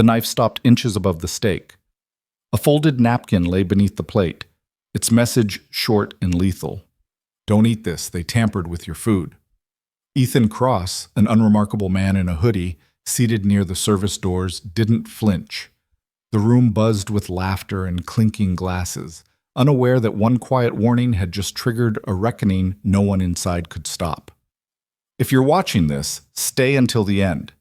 The knife stopped inches above the steak. A folded napkin lay beneath the plate, its message short and lethal. "Don't eat this, they tampered with your food." Ethan Cross, an unremarkable man in a hoodie, seated near the service doors, didn't flinch. The room buzzed with laughter and clinking glasses, unaware that one quiet warning had just triggered a reckoning no one inside could stop. If you're watching this, stay until the end.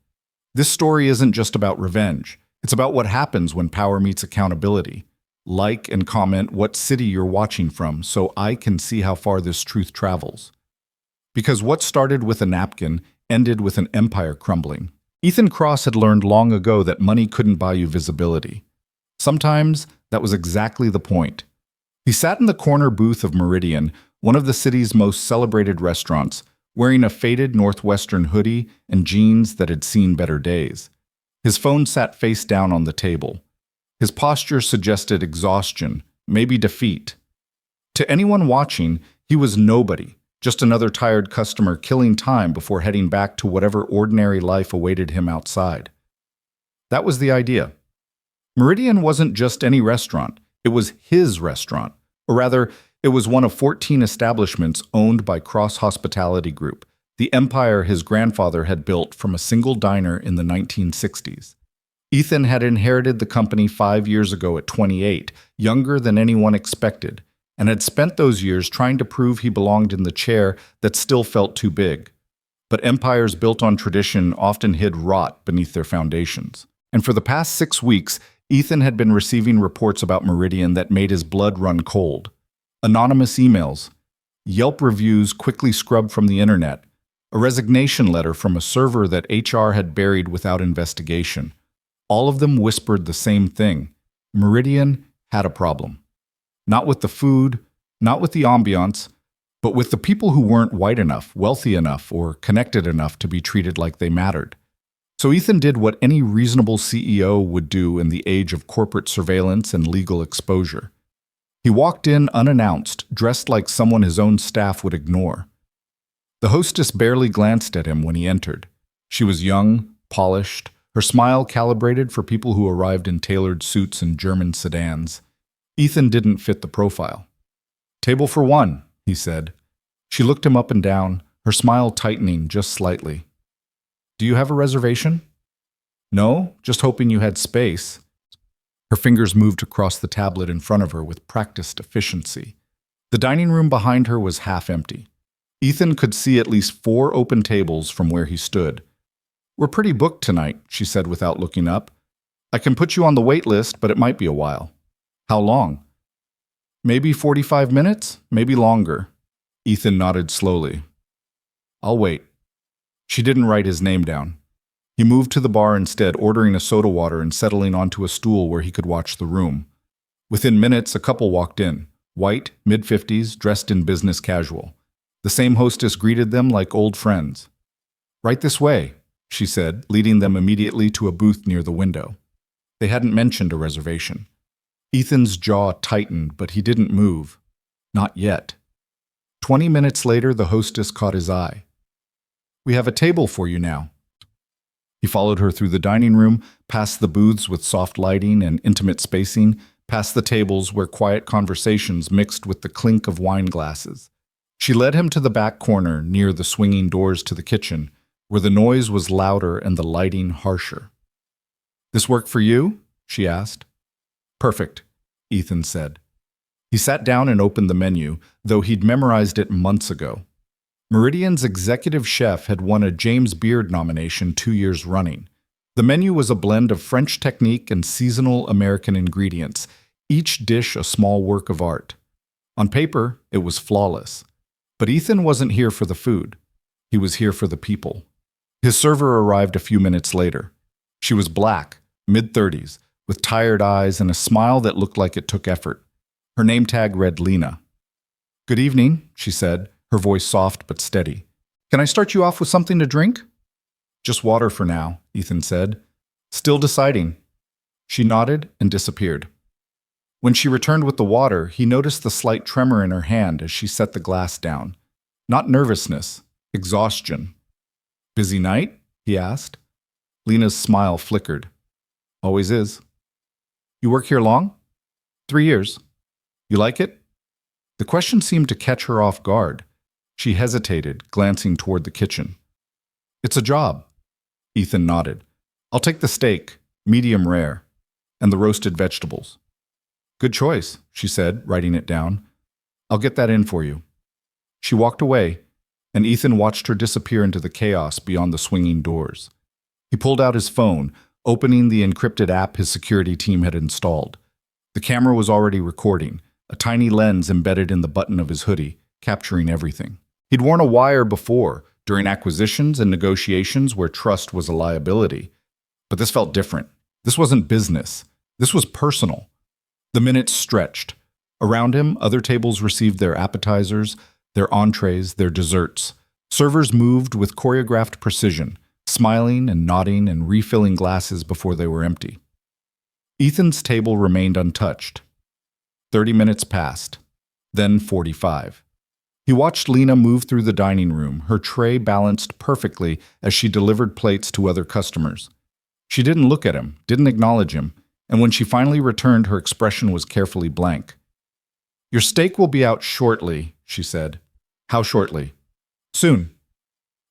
This story isn't just about revenge. It's about what happens when power meets accountability. Like and comment what city you're watching from so I can see how far this truth travels. Because what started with a napkin ended with an empire crumbling. Ethan Cross had learned long ago that money couldn't buy you visibility. Sometimes that was exactly the point. He sat in the corner booth of Meridian, one of the city's most celebrated restaurants, wearing a faded Northwestern hoodie and jeans that had seen better days. His phone sat face down on the table. His posture suggested exhaustion, maybe defeat. To anyone watching, he was nobody, just another tired customer killing time before heading back to whatever ordinary life awaited him outside. That was the idea. Meridian wasn't just any restaurant, it was his restaurant. Or rather, it was one of 14 establishments owned by Cross Hospitality Group, the empire his grandfather had built from a single diner in the 1960s. Ethan had inherited the company 5 years ago at 28, younger than anyone expected, and had spent those years trying to prove he belonged in the chair that still felt too big. But empires built on tradition often hid rot beneath their foundations. And for the past 6 weeks, Ethan had been receiving reports about Meridian that made his blood run cold. Anonymous emails, Yelp reviews quickly scrubbed from the internet, a resignation letter from a server that HR had buried without investigation. All of them whispered the same thing. Meridian had a problem. Not with the food, not with the ambiance, but with the people who weren't white enough, wealthy enough, or connected enough to be treated like they mattered. So Ethan did what any reasonable CEO would do in the age of corporate surveillance and legal exposure. He walked in unannounced, dressed like someone his own staff would ignore. The hostess barely glanced at him when he entered. She was young, polished, her smile calibrated for people who arrived in tailored suits and German sedans. Ethan didn't fit the profile. "Table for one," he said. She looked him up and down, her smile tightening just slightly. "Do you have a reservation?" "No, just hoping you had space." Her fingers moved across the tablet in front of her with practiced efficiency. The dining room behind her was half empty. Ethan could see at least 4 open tables from where he stood. "We're pretty booked tonight," she said without looking up. "I can put you on the wait list, but it might be a while." "How long?" "Maybe 45 minutes, maybe longer." Ethan nodded slowly. "I'll wait." She didn't write his name down. He moved to the bar instead, ordering a soda water and settling onto a stool where he could watch the room. Within minutes, a couple walked in, white, mid-50s, dressed in business casual. The same hostess greeted them like old friends. "Right this way," she said, leading them immediately to a booth near the window. They hadn't mentioned a reservation. Ethan's jaw tightened, but he didn't move. Not yet. 20 minutes later, the hostess caught his eye. "We have a table for you now." He followed her through the dining room, past the booths with soft lighting and intimate spacing, past the tables where quiet conversations mixed with the clink of wine glasses. She led him to the back corner near the swinging doors to the kitchen, where the noise was louder and the lighting harsher. "This work for you?" she asked. "Perfect," Ethan said. He sat down and opened the menu, though he'd memorized it months ago. Meridian's executive chef had won a James Beard nomination 2 years running. The menu was a blend of French technique and seasonal American ingredients, each dish a small work of art. On paper, it was flawless. But Ethan wasn't here for the food. He was here for the people. His server arrived a few minutes later. She was black, mid-30s, with tired eyes and a smile that looked like it took effort. Her name tag read Lena. "Good evening," she said, her voice soft but steady. "Can I start you off with something to drink?" "Just water for now," Ethan said. "Still deciding." She nodded and disappeared. When she returned with the water, he noticed the slight tremor in her hand as she set the glass down. Not nervousness, exhaustion. "Busy night?" he asked. Lena's smile flickered. Always is. You work here long? 3 years. You like it? The question seemed to catch her off guard. She hesitated, glancing toward the kitchen. It's a job. Ethan nodded. I'll take the steak, medium rare, and the roasted vegetables. Good choice, she said, writing it down. I'll get that in for you. She walked away, and Ethan watched her disappear into the chaos beyond the swinging doors. He pulled out his phone, opening the encrypted app his security team had installed. The camera was already recording, a tiny lens embedded in the button of his hoodie, capturing everything. He'd worn a wire before, during acquisitions and negotiations where trust was a liability. But this felt different. This wasn't business. This was personal. The minutes stretched. Around him, other tables received their appetizers, their entrees, their desserts. Servers moved with choreographed precision, smiling and nodding and refilling glasses before they were empty. Ethan's table remained untouched. 30 minutes passed, then 45. He watched Lena move through the dining room, her tray balanced perfectly as she delivered plates to other customers. She didn't look at him, didn't acknowledge him, and when she finally returned, her expression was carefully blank. Your steak will be out shortly, she said. How shortly? Soon.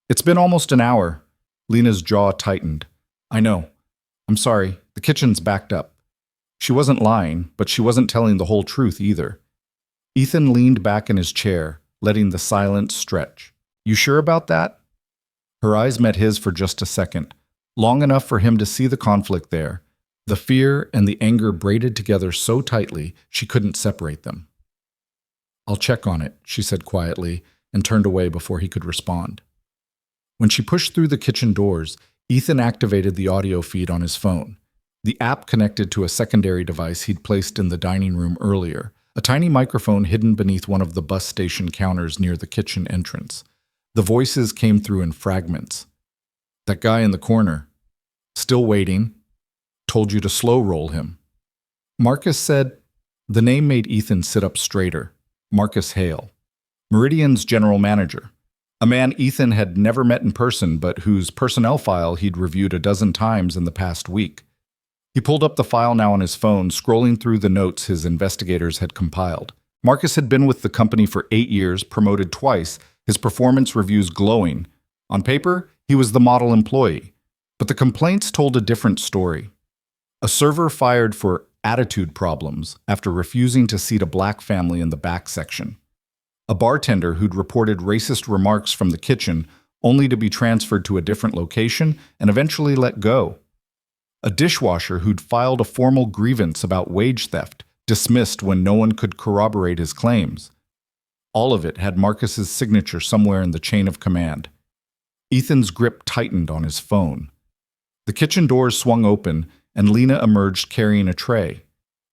It's been almost an hour. Lena's jaw tightened. I know. I'm sorry. The kitchen's backed up. She wasn't lying, but she wasn't telling the whole truth either. Ethan leaned back in his chair, letting the silence stretch. You sure about that? Her eyes met his for just a second, long enough for him to see the conflict there, the fear and the anger braided together so tightly she couldn't separate them. I'll check on it, she said quietly, and turned away before he could respond. When she pushed through the kitchen doors, Ethan activated the audio feed on his phone. The app connected to a secondary device he'd placed in the dining room earlier, a tiny microphone hidden beneath one of the bus station counters near the kitchen entrance. The voices came through in fragments. That guy in the corner. Still waiting. Told you to slow roll him. Marcus said. The name made Ethan sit up straighter. Marcus Hale. Meridian's general manager. A man Ethan had never met in person, but whose personnel file he'd reviewed a dozen times in the past week. He pulled up the file now on his phone, scrolling through the notes his investigators had compiled. Marcus had been with the company for 8 years, promoted twice, his performance reviews glowing. On paper, he was the model employee. But the complaints told a different story. A server fired for attitude problems after refusing to seat a black family in the back section. A bartender who'd reported racist remarks from the kitchen only to be transferred to a different location and eventually let go. A dishwasher who'd filed a formal grievance about wage theft, dismissed when no one could corroborate his claims. All of it had Marcus's signature somewhere in the chain of command. Ethan's grip tightened on his phone. The kitchen doors swung open, and Lena emerged carrying a tray.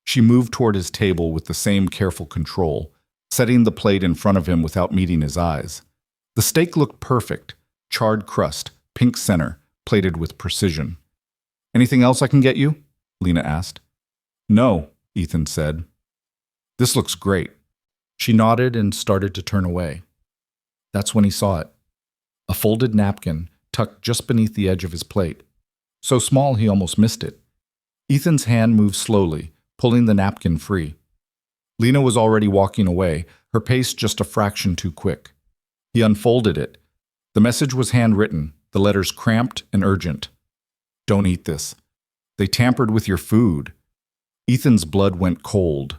She moved toward his table with the same careful control, setting the plate in front of him without meeting his eyes. The steak looked perfect, charred crust, pink center, plated with precision. Anything else I can get you? Lena asked. No, Ethan said. This looks great. She nodded and started to turn away. That's when he saw it. A folded napkin tucked just beneath the edge of his plate. So small he almost missed it. Ethan's hand moved slowly, pulling the napkin free. Lena was already walking away, her pace just a fraction too quick. He unfolded it. The message was handwritten, the letters cramped and urgent. Don't eat this. They tampered with your food. Ethan's blood went cold.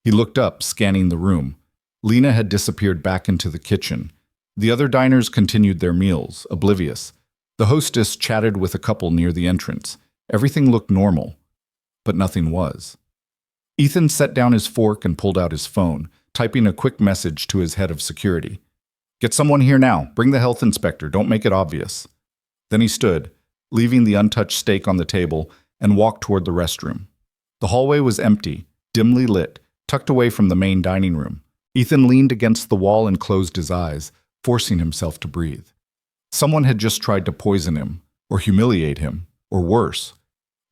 He looked up, scanning the room. Lena had disappeared back into the kitchen. The other diners continued their meals, oblivious. The hostess chatted with a couple near the entrance. Everything looked normal, but nothing was. Ethan set down his fork and pulled out his phone, typing a quick message to his head of security. Get someone here now. Bring the health inspector. Don't make it obvious. Then he stood, leaving the untouched steak on the table, and walked toward the restroom. The hallway was empty, dimly lit, tucked away from the main dining room. Ethan leaned against the wall and closed his eyes, forcing himself to breathe. Someone had just tried to poison him, or humiliate him, or worse.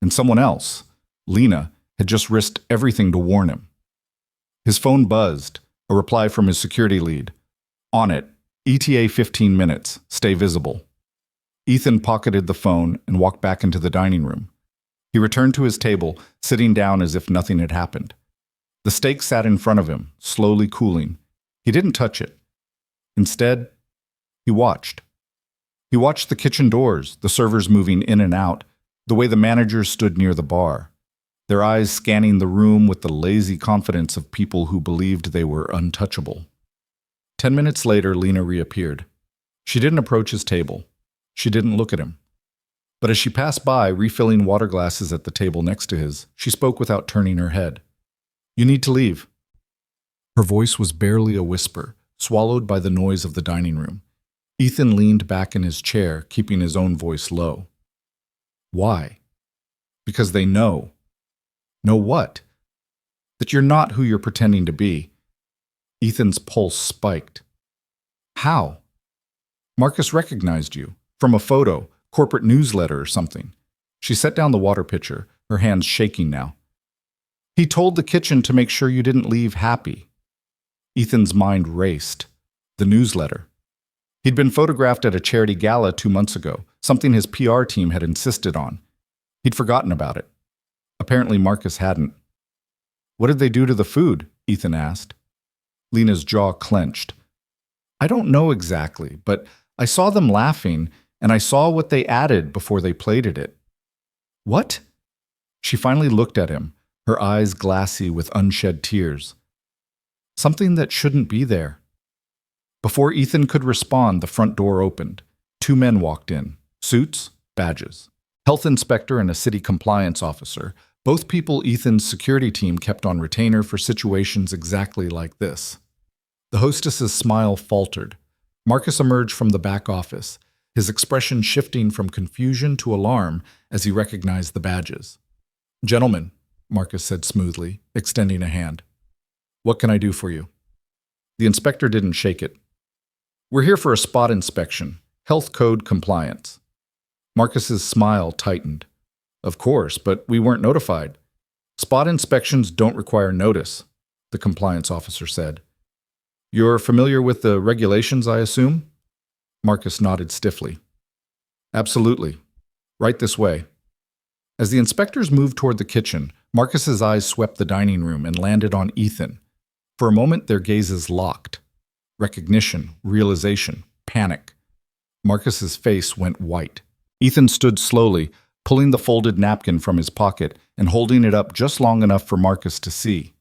And someone else, Lena, had just risked everything to warn him. His phone buzzed, a reply from his security lead. On it, ETA 15 minutes, stay visible. Ethan pocketed the phone and walked back into the dining room. He returned to his table, sitting down as if nothing had happened. The steak sat in front of him, slowly cooling. He didn't touch it. Instead, he watched. He watched the kitchen doors, the servers moving in and out, the way the managers stood near the bar, their eyes scanning the room with the lazy confidence of people who believed they were untouchable. 10 minutes later, Lena reappeared. She didn't approach his table. She didn't look at him. But as she passed by, refilling water glasses at the table next to his, she spoke without turning her head. "You need to leave." Her voice was barely a whisper, swallowed by the noise of the dining room. Ethan leaned back in his chair, keeping his own voice low. Why? Because they know. Know what? That you're not who you're pretending to be. Ethan's pulse spiked. How? Marcus recognized you. From a photo, corporate newsletter or something. She set down the water pitcher, her hands shaking now. He told the kitchen to make sure you didn't leave happy. Ethan's mind raced. The newsletter. He'd been photographed at a charity gala 2 months ago, something his PR team had insisted on. He'd forgotten about it. Apparently Marcus hadn't. What did they do to the food? Ethan asked. Lena's jaw clenched. I don't know exactly, but I saw them laughing, and I saw what they added before they plated it. What? She finally looked at him, her eyes glassy with unshed tears. Something that shouldn't be there. Before Ethan could respond, the front door opened. 2 men walked in, suits, badges. Health inspector and a city compliance officer, both people Ethan's security team kept on retainer for situations exactly like this. The hostess's smile faltered. Marcus emerged from the back office, his expression shifting from confusion to alarm as he recognized the badges. Gentlemen, Marcus said smoothly, extending a hand. What can I do for you? The inspector didn't shake it. We're here for a spot inspection, health code compliance. Marcus's smile tightened. Of course, but we weren't notified. Spot inspections don't require notice, the compliance officer said. You're familiar with the regulations, I assume? Marcus nodded stiffly. Absolutely. Right this way. As the inspectors moved toward the kitchen, Marcus's eyes swept the dining room and landed on Ethan. For a moment, their gazes locked. Recognition, realization, panic. Marcus's face went white. Ethan stood slowly, pulling the folded napkin from his pocket and holding it up just long enough for Marcus to see.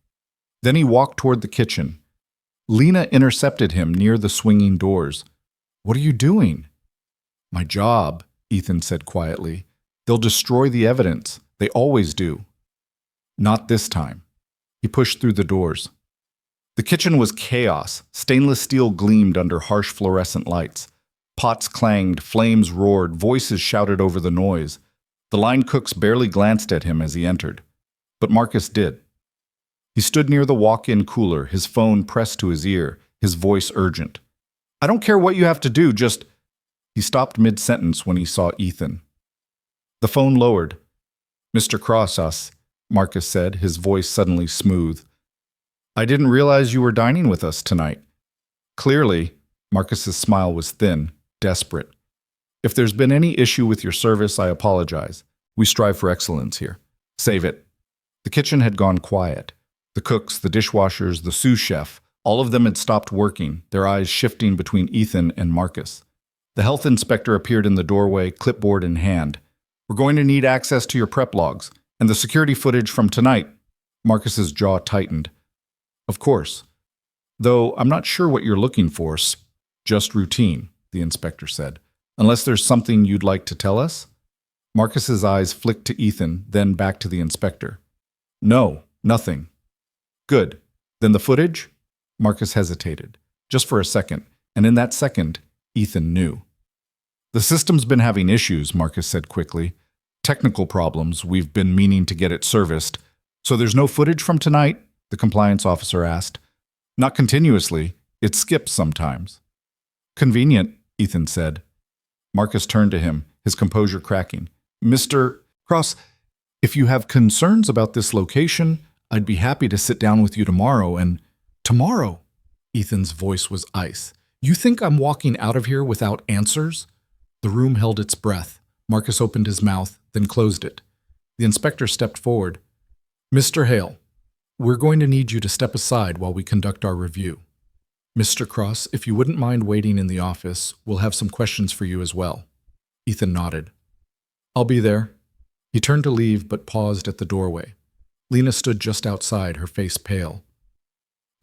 Then he walked toward the kitchen. Lena intercepted him near the swinging doors. What are you doing? My job, Ethan said quietly. They'll destroy the evidence. They always do. Not this time. He pushed through the doors. The kitchen was chaos. Stainless steel gleamed under harsh fluorescent lights. Pots clanged, flames roared, voices shouted over the noise. The line cooks barely glanced at him as he entered. But Marcus did. He stood near the walk-in cooler, his phone pressed to his ear, his voice urgent. I don't care what you have to do, just... He stopped mid-sentence when he saw Ethan. The phone lowered. Mr. Cross, Marcus said, his voice suddenly smooth. I didn't realize you were dining with us tonight. Clearly, Marcus's smile was thin, desperate. If there's been any issue with your service, I apologize. We strive for excellence here. Save it. The kitchen had gone quiet. The cooks, the dishwashers, the sous chef, all of them had stopped working, their eyes shifting between Ethan and Marcus. The health inspector appeared in the doorway, clipboard in hand. We're going to need access to your prep logs and the security footage from tonight. Marcus's jaw tightened. Of course. Though I'm not sure what you're looking for. Just routine, the inspector said. Unless there's something you'd like to tell us? Marcus's eyes flicked to Ethan, then back to the inspector. No, nothing. Good. Then the footage? Marcus hesitated, just for a second, and in that second, Ethan knew. The system's been having issues, Marcus said quickly. Technical problems, we've been meaning to get it serviced. So there's no footage from tonight? The compliance officer asked. Not continuously. It skips sometimes. Convenient, Ethan said. Marcus turned to him, his composure cracking. Mr. Cross, if you have concerns about this location, I'd be happy to sit down with you tomorrow and... Tomorrow? Ethan's voice was ice. You think I'm walking out of here without answers? The room held its breath. Marcus opened his mouth, then closed it. The inspector stepped forward. Mr. Hale, we're going to need you to step aside while we conduct our review. Mr. Cross, if you wouldn't mind waiting in the office, we'll have some questions for you as well. Ethan nodded. I'll be there. He turned to leave but paused at the doorway. Lena stood just outside, her face pale.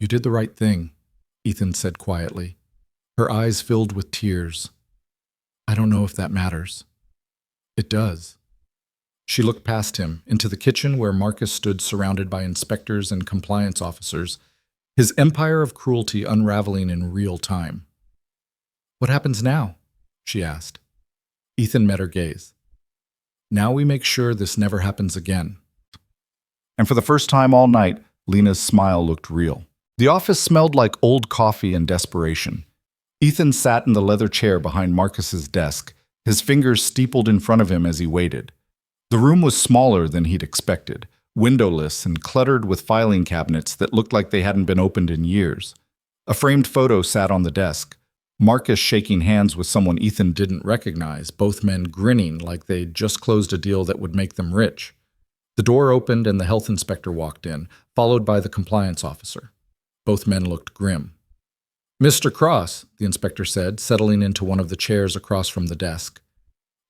You did the right thing, Ethan said quietly. Her eyes filled with tears. I don't know if that matters. It does. She looked past him, into the kitchen where Marcus stood surrounded by inspectors and compliance officers, his empire of cruelty unraveling in real time. What happens now? She asked. Ethan met her gaze. Now we make sure this never happens again. And for the first time all night, Lena's smile looked real. The office smelled like old coffee and desperation. Ethan sat in the leather chair behind Marcus's desk, his fingers steepled in front of him as he waited. The room was smaller than he'd expected, windowless and cluttered with filing cabinets that looked like they hadn't been opened in years. A framed photo sat on the desk, Marcus shaking hands with someone Ethan didn't recognize, both men grinning like they'd just closed a deal that would make them rich. The door opened and the health inspector walked in, followed by the compliance officer. Both men looked grim. Mr. Cross, the inspector said, settling into one of the chairs across from the desk.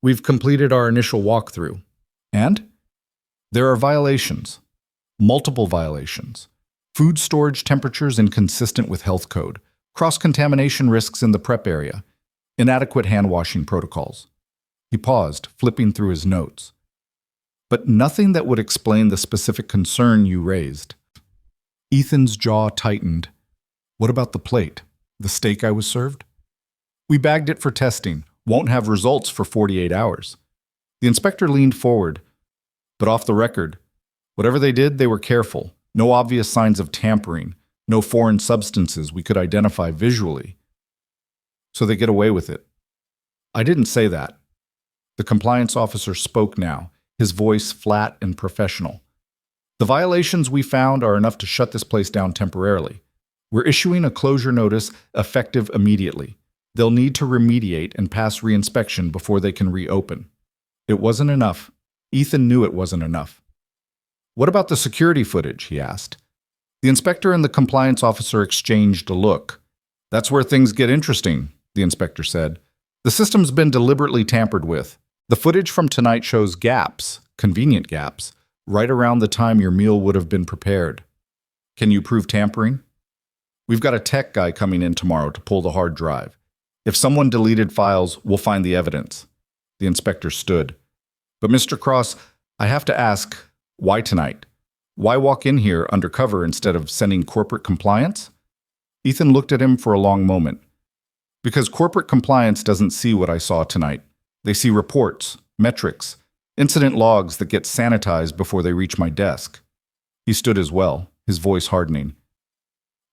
We've completed our initial walkthrough. And? There are violations. Multiple violations. Food storage temperatures inconsistent with health code. Cross-contamination risks in the prep area. Inadequate hand-washing protocols. He paused, flipping through his notes. But nothing that would explain the specific concern you raised. Ethan's jaw tightened. What about the plate? The steak I was served? We bagged it for testing. Won't have results for 48 hours. The inspector leaned forward. But off the record, whatever they did, they were careful. No obvious signs of tampering. No foreign substances we could identify visually. So they get away with it. I didn't say that. The compliance officer spoke now, his voice flat and professional. The violations we found are enough to shut this place down temporarily. We're issuing a closure notice effective immediately. They'll need to remediate and pass reinspection before they can reopen. It wasn't enough. Ethan knew it wasn't enough. What about the security footage? He asked. The inspector and the compliance officer exchanged a look. That's where things get interesting, the inspector said. The system's been deliberately tampered with. The footage from tonight shows gaps, convenient gaps, right around the time your meal would have been prepared. Can you prove tampering? We've got a tech guy coming in tomorrow to pull the hard drive. If someone deleted files, we'll find the evidence. The inspector stood. But Mr. Cross, I have to ask, why tonight? Why walk in here undercover instead of sending corporate compliance? Ethan looked at him for a long moment. Because corporate compliance doesn't see what I saw tonight. They see reports, metrics, incident logs that get sanitized before they reach my desk. He stood as well, his voice hardening.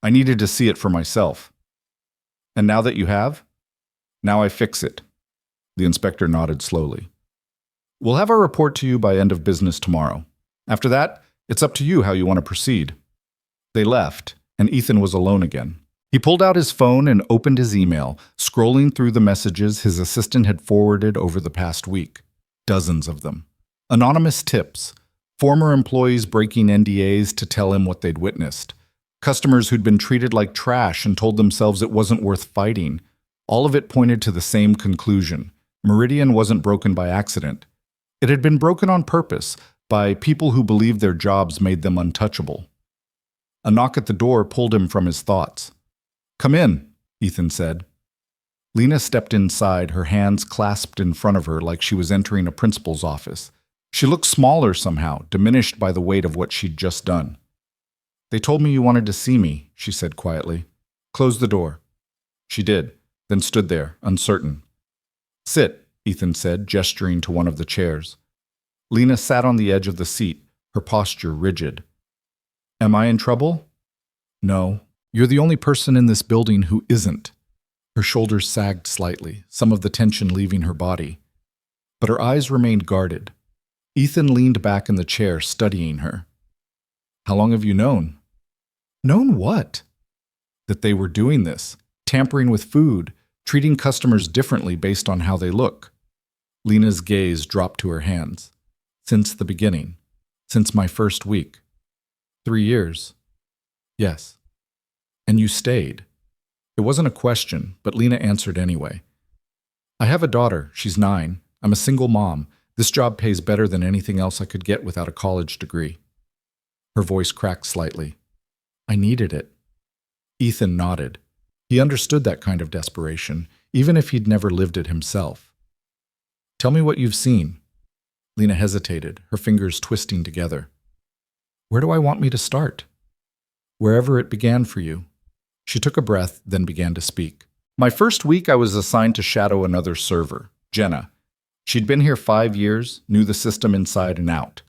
I needed to see it for myself. And now that you have? Now I fix it. The inspector nodded slowly. We'll have our report to you by end of business tomorrow. After that, it's up to you how you want to proceed. They left, and Ethan was alone again. He pulled out his phone and opened his email, scrolling through the messages his assistant had forwarded over the past week. Dozens of them. Anonymous tips. Former employees breaking NDAs to tell him what they'd witnessed. Customers who'd been treated like trash and told themselves it wasn't worth fighting. All of it pointed to the same conclusion. Meridian wasn't broken by accident. It had been broken on purpose, by people who believed their jobs made them untouchable. A knock at the door pulled him from his thoughts. Come in, Ethan said. Lena stepped inside, her hands clasped in front of her like she was entering a principal's office. She looked smaller somehow, diminished by the weight of what she'd just done. They told me you wanted to see me, she said quietly. Close the door. She did, then stood there, uncertain. Sit, Ethan said, gesturing to one of the chairs. Lena sat on the edge of the seat, her posture rigid. Am I in trouble? No. You're the only person in this building who isn't. Her shoulders sagged slightly, some of the tension leaving her body. But her eyes remained guarded. Ethan leaned back in the chair, studying her. How long have you known? Known what? That they were doing this, tampering with food, treating customers differently based on how they look. Lena's gaze dropped to her hands. Since the beginning. Since my first week. 3 years. Yes. And you stayed. It wasn't a question, but Lena answered anyway. I have a daughter. She's 9. I'm a single mom. This job pays better than anything else I could get without a college degree. Her voice cracked slightly. I needed it. Ethan nodded. He understood that kind of desperation, even if he'd never lived it himself. Tell me what you've seen. Lena hesitated, her fingers twisting together. Where do I want me to start? Wherever it began for you. She took a breath, then began to speak. My first week I was assigned to shadow another server, Jenna. She'd been here 5 years, knew the system inside and out.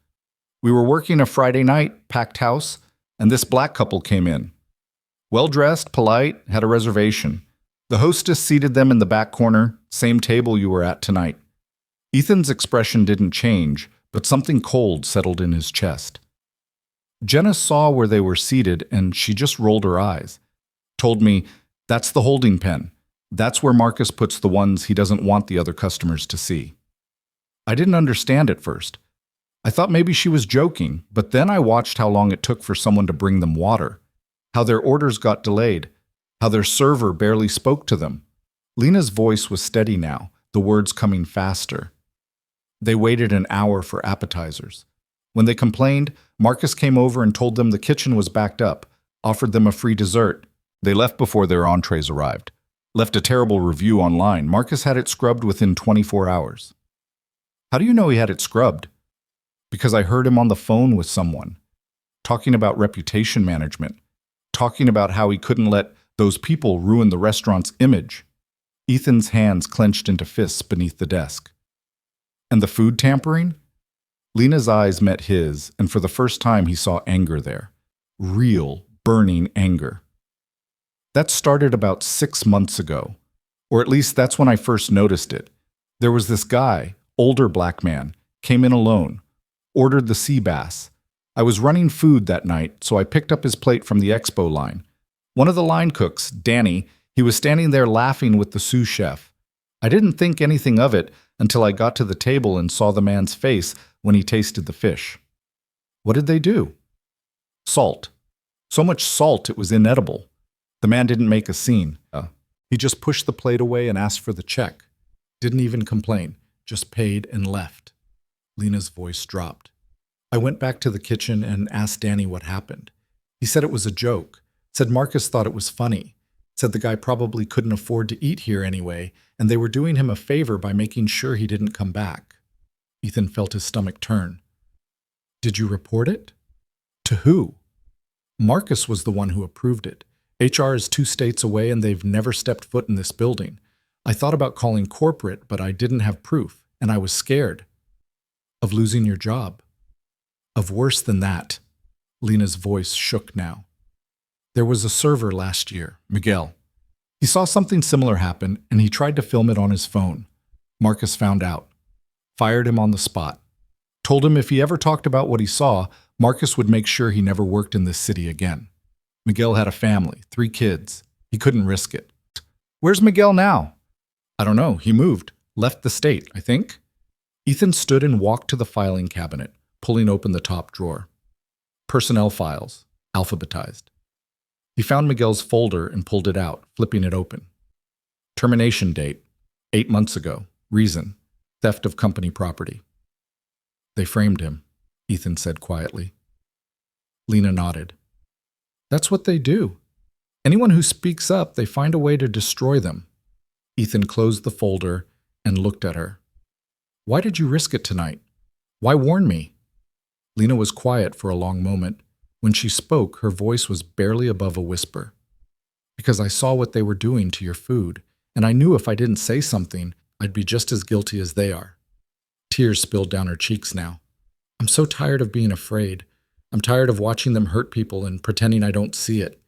We were working a Friday night, packed house, and this black couple came in. Well-dressed, polite, had a reservation. The hostess seated them in the back corner, same table you were at tonight. Ethan's expression didn't change, but something cold settled in his chest. Jenna saw where they were seated, and she just rolled her eyes. Told me, that's the holding pen. That's where Marcus puts the ones he doesn't want the other customers to see. I didn't understand at first. I thought maybe she was joking, but then I watched how long it took for someone to bring them water, how their orders got delayed, how their server barely spoke to them. Lena's voice was steady now, the words coming faster. They waited an hour for appetizers. When they complained, Marcus came over and told them the kitchen was backed up, offered them a free dessert. They left before their entrees arrived. Left a terrible review online. Marcus had it scrubbed within 24 hours. How do you know he had it scrubbed? Because I heard him on the phone with someone, talking about reputation management, talking about how he couldn't let those people ruin the restaurant's image. Ethan's hands clenched into fists beneath the desk. And the food tampering? Lena's eyes met his, and for the first time he saw anger there. Real, burning anger. That started about 6 months ago, or at least that's when I first noticed it. There was this guy, older black man, came in alone, ordered the sea bass. I was running food that night, so I picked up his plate from the expo line. One of the line cooks, Danny, he was standing there laughing with the sous chef. I didn't think anything of it until I got to the table and saw the man's face when he tasted the fish. What did they do? Salt. So much salt it was inedible. The man didn't make a scene. He just pushed the plate away and asked for the check. Didn't even complain, just paid and left. Lena's voice dropped. I went back to the kitchen and asked Danny what happened. He said it was a joke, said Marcus thought it was funny, said the guy probably couldn't afford to eat here anyway, and they were doing him a favor by making sure he didn't come back. Ethan felt his stomach turn. Did you report it? To who? Marcus was the one who approved it. HR is 2 states away and they've never stepped foot in this building. I thought about calling corporate, but I didn't have proof, and I was scared. Of losing your job. Of worse than that. Lena's voice shook now. There was a server last year, Miguel. He saw something similar happen, and he tried to film it on his phone. Marcus found out. Fired him on the spot. Told him if he ever talked about what he saw, Marcus would make sure he never worked in this city again. Miguel had a family, 3 kids. He couldn't risk it. Where's Miguel now? I don't know. He moved. Left the state, I think. Ethan stood and walked to the filing cabinet, pulling open the top drawer. Personnel files, alphabetized. He found Miguel's folder and pulled it out, flipping it open. Termination date, 8 months ago. Reason, theft of company property. They framed him, Ethan said quietly. Lena nodded. That's what they do. Anyone who speaks up, they find a way to destroy them. Ethan closed the folder and looked at her. Why did you risk it tonight? Why warn me? Lena was quiet for a long moment. When she spoke, her voice was barely above a whisper. Because I saw what they were doing to your food, and I knew if I didn't say something, I'd be just as guilty as they are. Tears spilled down her cheeks now. I'm so tired of being afraid. I'm tired of watching them hurt people and pretending I don't see it.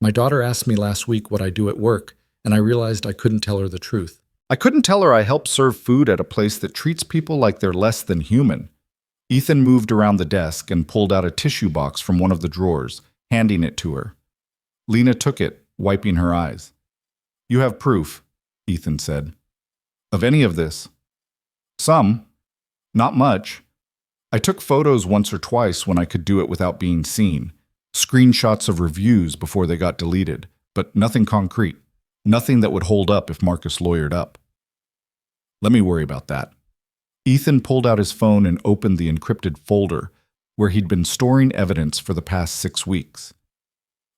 My daughter asked me last week what I do at work, and I realized I couldn't tell her the truth. I couldn't tell her I help serve food at a place that treats people like they're less than human. Ethan moved around the desk and pulled out a tissue box from one of the drawers, handing it to her. Lena took it, wiping her eyes. You have proof, Ethan said. Of any of this? Some. Not much. I took photos once or twice when I could do it without being seen. Screenshots of reviews before they got deleted, but nothing concrete. Nothing that would hold up if Marcus lawyered up. Let me worry about that. Ethan pulled out his phone and opened the encrypted folder where he'd been storing evidence for the past 6 weeks.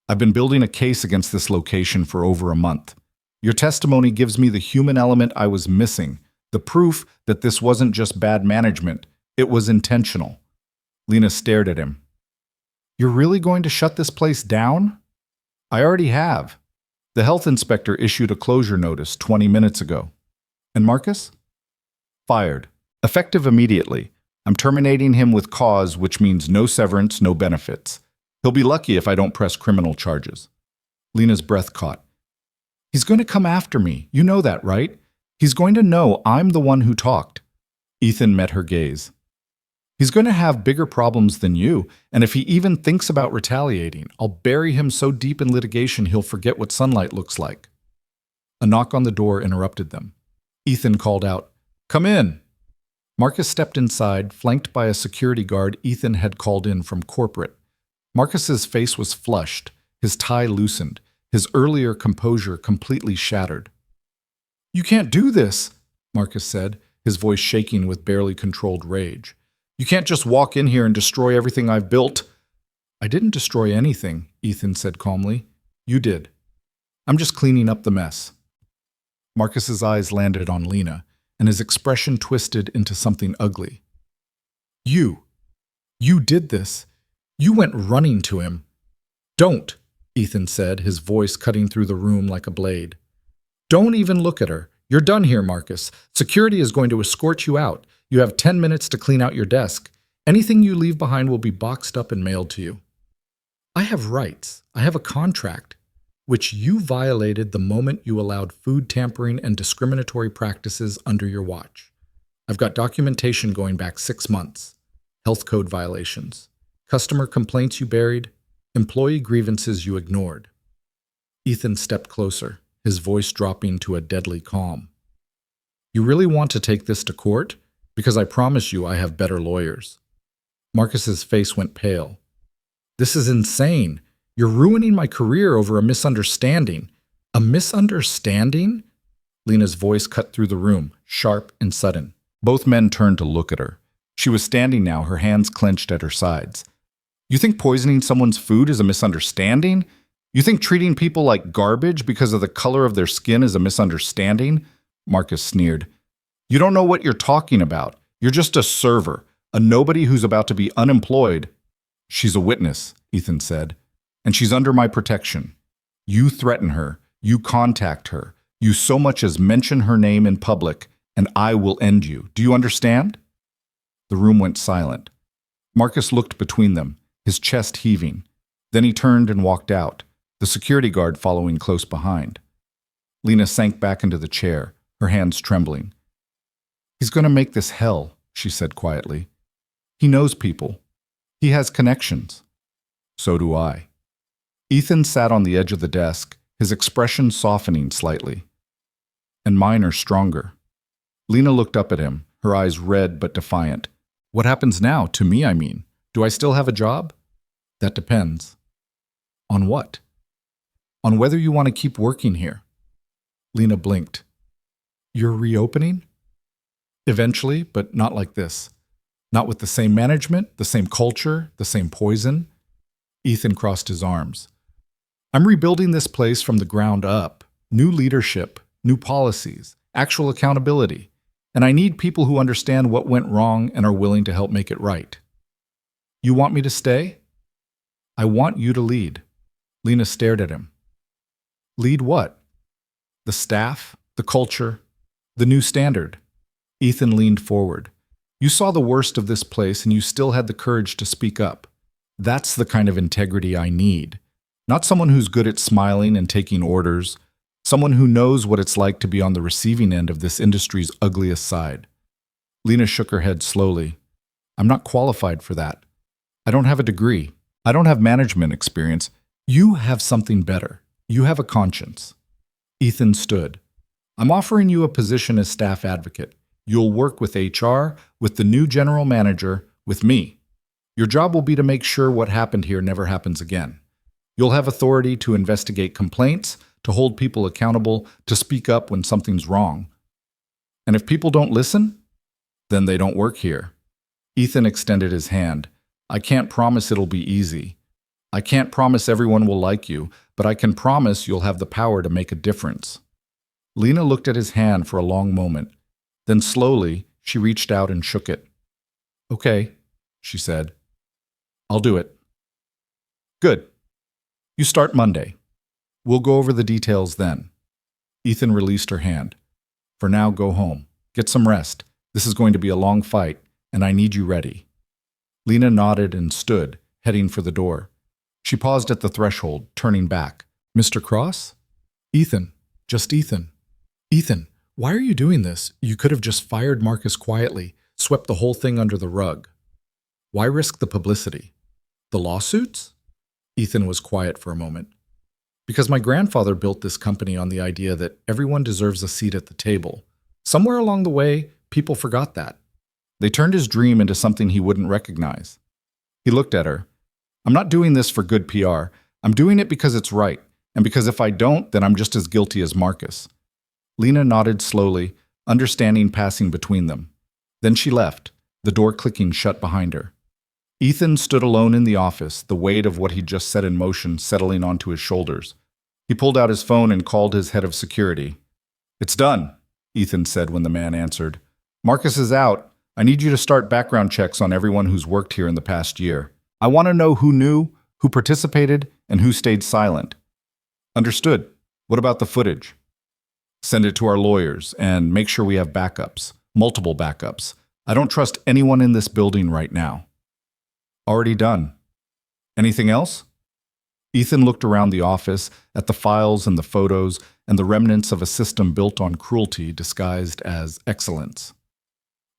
I've been building a case against this location for over a month. Your testimony gives me the human element I was missing, the proof that this wasn't just bad management, it was intentional. Lena stared at him. You're really going to shut this place down? I already have. The health inspector issued a closure notice 20 minutes ago. And Marcus? Fired. Effective immediately. I'm terminating him with cause, which means no severance, no benefits. He'll be lucky if I don't press criminal charges. Lena's breath caught. He's going to come after me. You know that, right? He's going to know I'm the one who talked. Ethan met her gaze. He's going to have bigger problems than you, and if he even thinks about retaliating, I'll bury him so deep in litigation he'll forget what sunlight looks like. A knock on the door interrupted them. Ethan called out, "Come in." Marcus stepped inside, flanked by a security guard Ethan had called in from corporate. Marcus's face was flushed, his tie loosened, his earlier composure completely shattered. "You can't do this," Marcus said, his voice shaking with barely controlled rage. "You can't just walk in here and destroy everything I've built." "I didn't destroy anything," Ethan said calmly. "You did. I'm just cleaning up the mess." Marcus's eyes landed on Lena, and his expression twisted into something ugly. You did this. You went running to him." "Don't," Ethan said, his voice cutting through the room like a blade. "Don't even look at her. You're done here, Marcus. Security is going to escort you out. You have 10 minutes to clean out your desk. Anything you leave behind will be boxed up and mailed to you." "I have rights. I have a contract, which you violated the moment you allowed food tampering and discriminatory practices under your watch. I've got documentation going back 6 months. Health code violations, customer complaints you buried, employee grievances you ignored." Ethan stepped closer, his voice dropping to a deadly calm. "You really want to take this to court? Because I promise you I have better lawyers." Marcus's face went pale. "This is insane. You're ruining my career over a misunderstanding." "A misunderstanding?" Lena's voice cut through the room, sharp and sudden. Both men turned to look at her. She was standing now, her hands clenched at her sides. "You think poisoning someone's food is a misunderstanding? You think treating people like garbage because of the color of their skin is a misunderstanding?" Marcus sneered. "You don't know what you're talking about. You're just a server, a nobody who's about to be unemployed." "She's a witness," Ethan said, "and she's under my protection. You threaten her, you contact her, you so much as mention her name in public, and I will end you. Do you understand?" The room went silent. Marcus looked between them, his chest heaving. Then he turned and walked out, the security guard following close behind. Lena sank back into the chair, her hands trembling. "He's going to make this hell," she said quietly. "He knows people. He has connections." "So do I." Ethan sat on the edge of the desk, his expression softening slightly. "And mine are stronger." Lena looked up at him, her eyes red but defiant. "What happens now? To me, I mean. Do I still have a job?" "That depends." "On what?" "On whether you want to keep working here." Lena blinked. "You're reopening?" "Eventually, but not like this. Not with the same management, the same culture, the same poison." Ethan crossed his arms. "I'm rebuilding this place from the ground up. New leadership, new policies, actual accountability. And I need people who understand what went wrong and are willing to help make it right." "You want me to stay?" "I want you to lead." Lena stared at him. "Lead what?" "The staff, the culture, the new standard." Ethan leaned forward. "You saw the worst of this place and you still had the courage to speak up. That's the kind of integrity I need. Not someone who's good at smiling and taking orders. Someone who knows what it's like to be on the receiving end of this industry's ugliest side." Lena shook her head slowly. "I'm not qualified for that. I don't have a degree. I don't have management experience. You have something better. You have a conscience." Ethan stood. "I'm offering you a position as staff advocate. You'll work with HR, with the new general manager, With me. Your job will be to make sure what happened here never happens again. You'll have authority to investigate complaints, to hold people accountable, to speak up when something's wrong. And if people don't listen, then they don't work here. Ethan extended his hand. I can't promise it'll be easy. I can't promise everyone will like you, but I can promise you'll have the power to make a difference. Lena looked at his hand for a long moment. Then slowly, she reached out and shook it. Okay, she said. I'll do it. Good. You start Monday. We'll go over the details then. Ethan released her hand. For now, go home. Get some rest. This is going to be a long fight, and I need you ready. Lena nodded and stood, heading for the door. She paused at the threshold, turning back. Mr. Cross? Ethan. Just Ethan. Ethan, why are you doing this? You could have just fired Marcus quietly, swept the whole thing under the rug. Why risk the publicity? The lawsuits? Ethan was quiet for a moment. Because my grandfather built this company on the idea that everyone deserves a seat at the table. Somewhere along the way, people forgot that. They turned his dream into something he wouldn't recognize. He looked at her. I'm not doing this for good PR. I'm doing it because it's right, and because if I don't, then I'm just as guilty as Marcus. Lena nodded slowly, understanding passing between them. Then she left, the door clicking shut behind her. Ethan stood alone in the office, the weight of what he'd just set in motion settling onto his shoulders. He pulled out his phone and called his head of security. It's done, Ethan said when the man answered. Marcus is out. I need you to start background checks on everyone who's worked here in the past year. I want to know who knew, who participated, and who stayed silent. Understood. What about the footage? Send it to our lawyers and make sure we have backups, multiple backups. I don't trust anyone in this building right now. Already done. Anything else? Ethan looked around the office at the files and the photos and the remnants of a system built on cruelty disguised as excellence.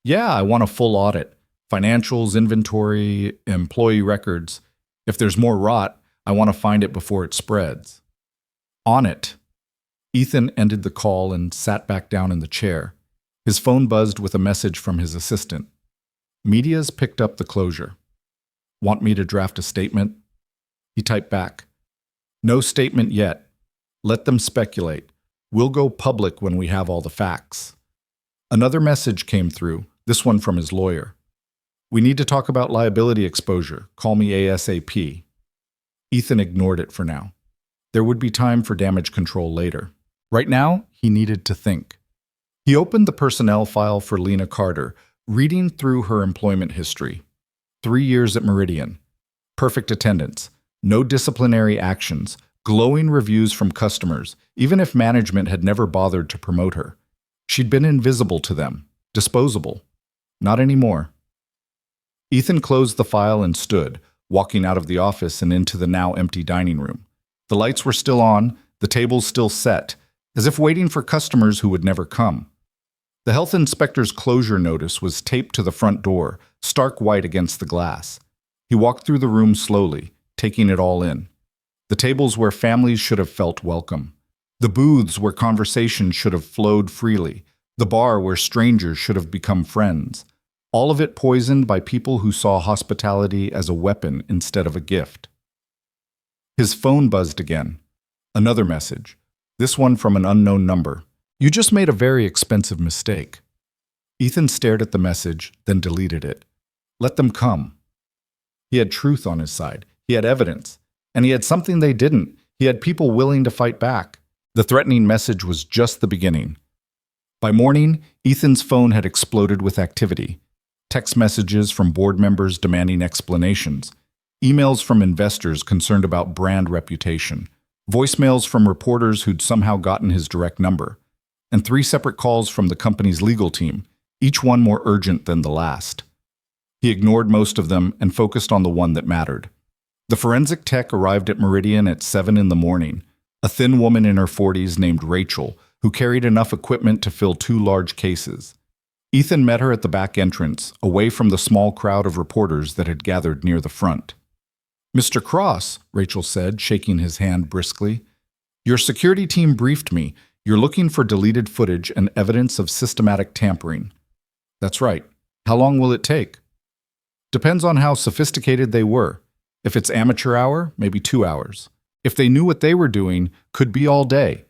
Yeah, I want a full audit. Financials, inventory, employee records. If there's more rot, I want to find it before it spreads. On it. Ethan ended the call and sat back down in the chair. His phone buzzed with a message from his assistant. Media's picked up the closure. Want me to draft a statement? He typed back. No statement yet. Let them speculate. We'll go public when we have all the facts. Another message came through, this one from his lawyer. We need to talk about liability exposure. Call me ASAP. Ethan ignored it for now. There would be time for damage control later. Right now, he needed to think. He opened the personnel file for Lena Carter, reading through her employment history. 3 years at Meridian. Perfect attendance. No disciplinary actions. Glowing reviews from customers, even if management had never bothered to promote her. She'd been invisible to them. Disposable. Not anymore. Ethan closed the file and stood, walking out of the office and into the now empty dining room. The lights were still on, the tables still set, as if waiting for customers who would never come. The health inspector's closure notice was taped to the front door, stark white against the glass. He walked through the room slowly, taking it all in. The tables where families should have felt welcome. The booths where conversation should have flowed freely. The bar where strangers should have become friends. All of it poisoned by people who saw hospitality as a weapon instead of a gift. His phone buzzed again. Another message. This one from an unknown number. You just made a very expensive mistake. Ethan stared at the message, then deleted it. Let them come. He had truth on his side. He had evidence. And he had something they didn't. He had people willing to fight back. The threatening message was just the beginning. By morning, Ethan's phone had exploded with activity. Text messages from board members demanding explanations. Emails from investors concerned about brand reputation. Voicemails from reporters who'd somehow gotten his direct number. And 3 separate calls from the company's legal team, each one more urgent than the last. He ignored most of them and focused on the one that mattered. The forensic tech arrived at Meridian at 7 in the morning. A thin woman in her 40s named Rachel, who carried enough equipment to fill 2 large cases. Ethan met her at the back entrance, away from the small crowd of reporters that had gathered near the front. Mr. Cross, Rachel said, shaking his hand briskly. Your security team briefed me. You're looking for deleted footage and evidence of systematic tampering. That's right. How long will it take? Depends on how sophisticated they were. If it's amateur hour, maybe 2 hours. If they knew what they were doing, could be all day.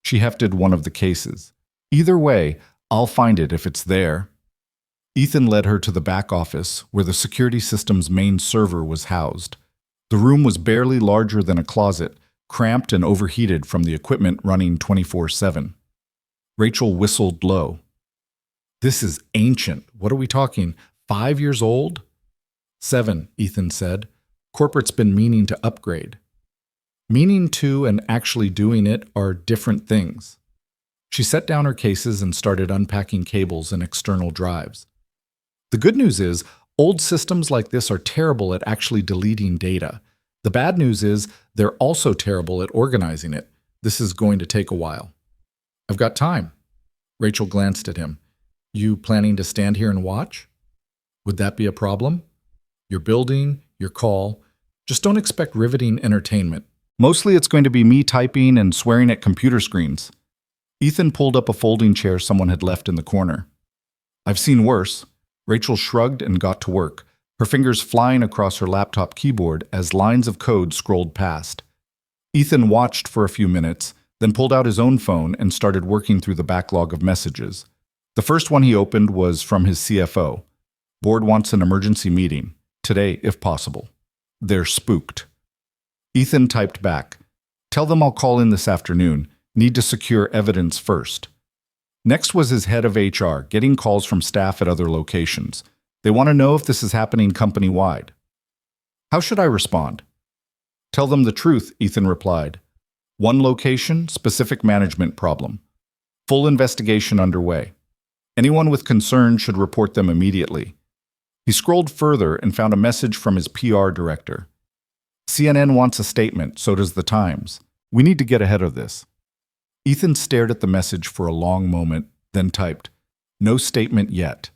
She hefted one of the cases. Either way, I'll find it if it's there. Ethan led her to the back office, where the security system's main server was housed. The room was barely larger than a closet, cramped and overheated from the equipment running 24/7. Rachel whistled low. This is ancient. What are we talking? 5 years old? 7, Ethan said. Corporate's been meaning to upgrade. Meaning to and actually doing it are different things. She set down her cases and started unpacking cables and external drives. The good news is, old systems like this are terrible at actually deleting data. The bad news is, they're also terrible at organizing it. This is going to take a while. I've got time. Rachel glanced at him. You planning to stand here and watch? Would that be a problem? Your building, your call. Just don't expect riveting entertainment. Mostly it's going to be me typing and swearing at computer screens. Ethan pulled up a folding chair someone had left in the corner. I've seen worse. Rachel shrugged and got to work, her fingers flying across her laptop keyboard as lines of code scrolled past. Ethan watched for a few minutes, then pulled out his own phone and started working through the backlog of messages. The first one he opened was from his CFO. Board wants an emergency meeting. Today, if possible. They're spooked. Ethan typed back. Tell them I'll call in this afternoon. Need to secure evidence first. Next was his head of HR, getting calls from staff at other locations. They want to know if this is happening company-wide. How should I respond? Tell them the truth, Ethan replied. One location, specific management problem. Full investigation underway. Anyone with concern should report them immediately. He scrolled further and found a message from his PR director. CNN wants a statement, so does the Times. We need to get ahead of this. Ethan stared at the message for a long moment, then typed, No statement yet.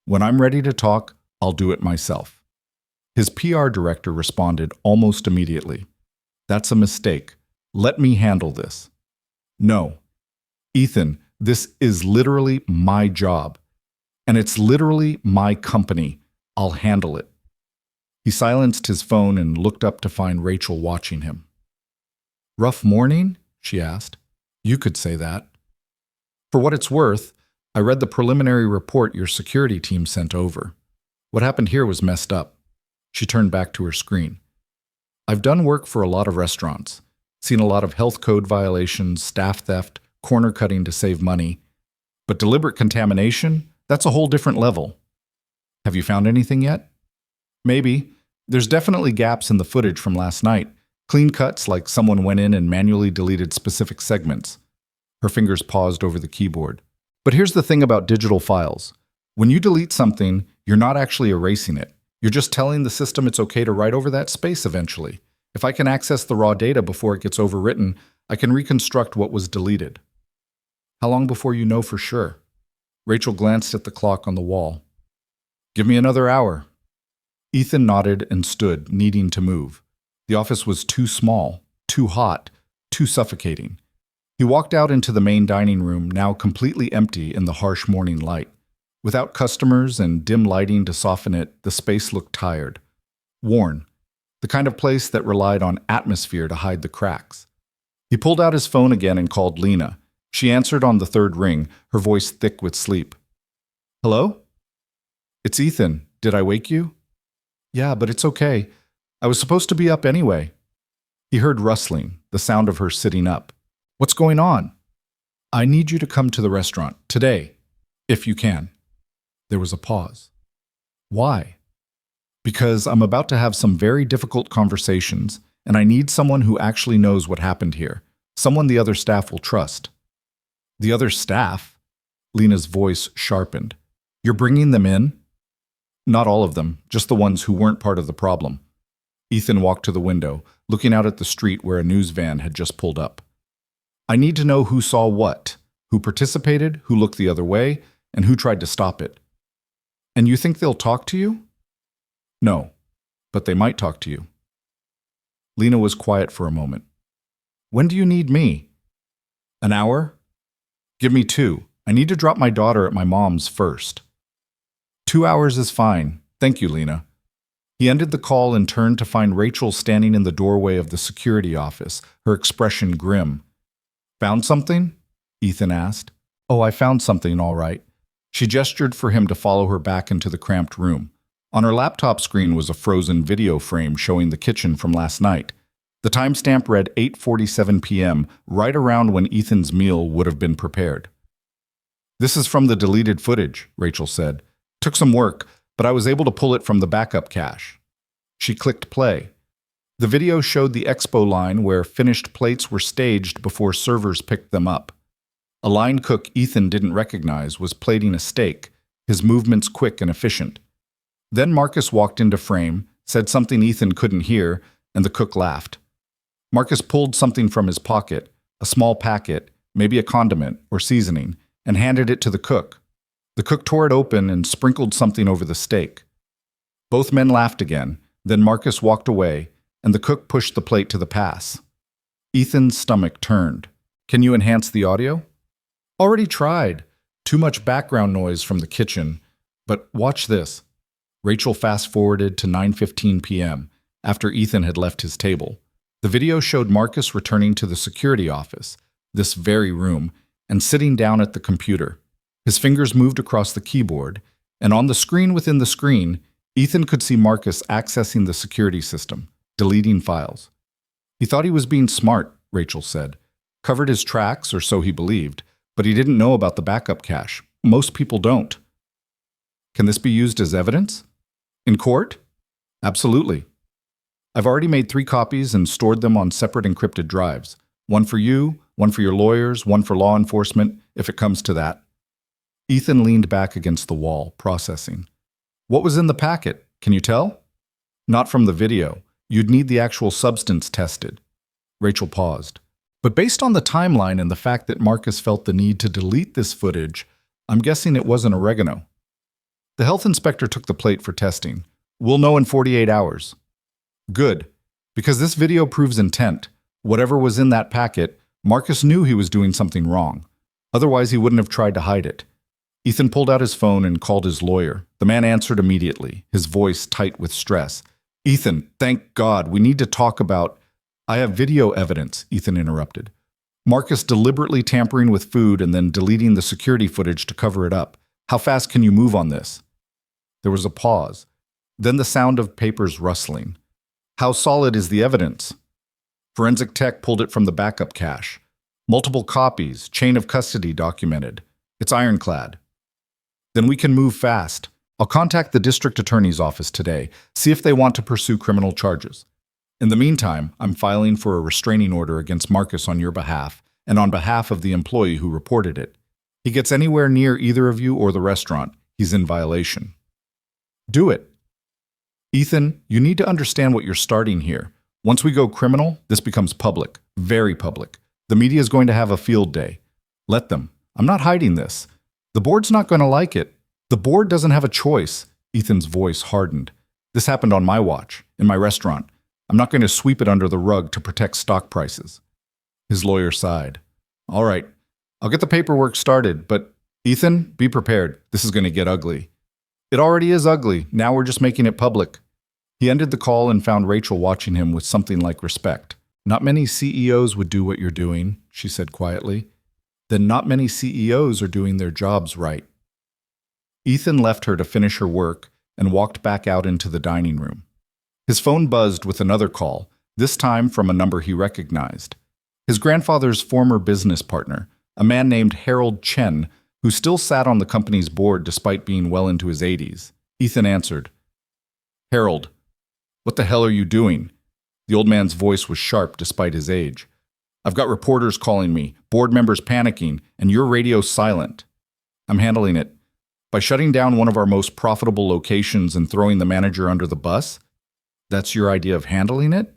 When I'm ready to talk, I'll do it myself. His PR director responded almost immediately. That's a mistake. Let me handle this. No. Ethan, this is literally my job. And it's literally my company. I'll handle it. He silenced his phone and looked up to find Rachel watching him. Rough morning? She asked. You could say that. For what it's worth, I read the preliminary report your security team sent over. What happened here was messed up. She turned back to her screen. I've done work for a lot of restaurants, seen a lot of health code violations, staff theft, corner cutting to save money. But deliberate contamination? That's a whole different level. Have you found anything yet? Maybe. There's definitely gaps in the footage from last night. Clean cuts like someone went in and manually deleted specific segments. Her fingers paused over the keyboard. But here's the thing about digital files. When you delete something, you're not actually erasing it. You're just telling the system it's okay to write over that space eventually. If I can access the raw data before it gets overwritten, I can reconstruct what was deleted. How long before you know for sure? Rachel glanced at the clock on the wall. Give me another hour. Ethan nodded and stood, needing to move. The office was too small, too hot, too suffocating. He walked out into the main dining room, now completely empty in the harsh morning light. Without customers and dim lighting to soften it, the space looked tired. Worn. The kind of place that relied on atmosphere to hide the cracks. He pulled out his phone again and called Lena. She answered on the third ring, her voice thick with sleep. Hello? It's Ethan. Did I wake you? Yeah, but it's okay. I was supposed to be up anyway. He heard rustling, the sound of her sitting up. What's going on? I need you to come to the restaurant, today, if you can. There was a pause. Why? Because I'm about to have some very difficult conversations, and I need someone who actually knows what happened here, someone the other staff will trust. The other staff? Lena's voice sharpened. You're bringing them in? Not all of them, just the ones who weren't part of the problem. Ethan walked to the window, looking out at the street where a news van had just pulled up. I need to know who saw what, who participated, who looked the other way, and who tried to stop it. And you think they'll talk to you? No, but they might talk to you. Lena was quiet for a moment. When do you need me? An hour? Give me 2. I need to drop my daughter at my mom's first. 2 hours is fine. Thank you, Lena. He ended the call and turned to find Rachel standing in the doorway of the security office, her expression grim. Found something? Ethan asked. Oh, I found something, all right. She gestured for him to follow her back into the cramped room. On her laptop screen was a frozen video frame showing the kitchen from last night. The timestamp read 8:47 p.m., right around when Ethan's meal would have been prepared. This is from the deleted footage, Rachel said. Took some work, but I was able to pull it from the backup cache. She clicked play. The video showed the expo line where finished plates were staged before servers picked them up. A line cook Ethan didn't recognize was plating a steak, his movements quick and efficient. Then Marcus walked into frame, said something Ethan couldn't hear, and the cook laughed. Marcus pulled something from his pocket, a small packet, maybe a condiment or seasoning, and handed it to the cook. The cook tore it open and sprinkled something over the steak. Both men laughed again, then Marcus walked away, and the cook pushed the plate to the pass. Ethan's stomach turned. Can you enhance the audio? Already tried. Too much background noise from the kitchen. But watch this. Rachel fast-forwarded to 9:15 p.m., after Ethan had left his table. The video showed Marcus returning to the security office, this very room, and sitting down at the computer. His fingers moved across the keyboard, and on the screen within the screen, Ethan could see Marcus accessing the security system, deleting files. He thought he was being smart, Rachel said. Covered his tracks, or so he believed, but he didn't know about the backup cache. Most people don't. Can this be used as evidence? In court? Absolutely. I've already made 3 copies and stored them on separate encrypted drives. One for you, one for your lawyers, one for law enforcement, if it comes to that. Ethan leaned back against the wall, processing. What was in the packet? Can you tell? Not from the video. You'd need the actual substance tested. Rachel paused. But based on the timeline and the fact that Marcus felt the need to delete this footage, I'm guessing it wasn't oregano. The health inspector took the plate for testing. We'll know in 48 hours. Good, because this video proves intent. Whatever was in that packet, Marcus knew he was doing something wrong. Otherwise, he wouldn't have tried to hide it. Ethan pulled out his phone and called his lawyer. The man answered immediately, his voice tight with stress. Ethan, thank God, we need to talk about... I have video evidence, Ethan interrupted. Marcus deliberately tampering with food and then deleting the security footage to cover it up. How fast can you move on this? There was a pause. Then the sound of papers rustling. How solid is the evidence? Forensic tech pulled it from the backup cache. Multiple copies, chain of custody documented. It's ironclad. Then we can move fast. I'll contact the district attorney's office today, see if they want to pursue criminal charges. In the meantime, I'm filing for a restraining order against Marcus on your behalf and on behalf of the employee who reported it. He gets anywhere near either of you or the restaurant, he's in violation. Do it. Ethan, you need to understand what you're starting here. Once we go criminal, this becomes public, very public. The media is going to have a field day. Let them. I'm not hiding this. The board's not going to like it. The board doesn't have a choice. Ethan's voice hardened. This happened on my watch, in my restaurant. I'm not going to sweep it under the rug to protect stock prices. His lawyer sighed. All right, I'll get the paperwork started, but Ethan, be prepared. This is going to get ugly. It already is ugly. Now we're just making it public. He ended the call and found Rachel watching him with something like respect. Not many CEOs would do what you're doing, she said quietly. Then not many CEOs are doing their jobs right. Ethan left her to finish her work and walked back out into the dining room. His phone buzzed with another call, this time from a number he recognized. His grandfather's former business partner, a man named Harold Chen, who still sat on the company's board despite being well into his 80s. Ethan answered. Harold, what the hell are you doing? The old man's voice was sharp despite his age. I've got reporters calling me, board members panicking, and your radio's silent. I'm handling it. By shutting down one of our most profitable locations and throwing the manager under the bus? That's your idea of handling it?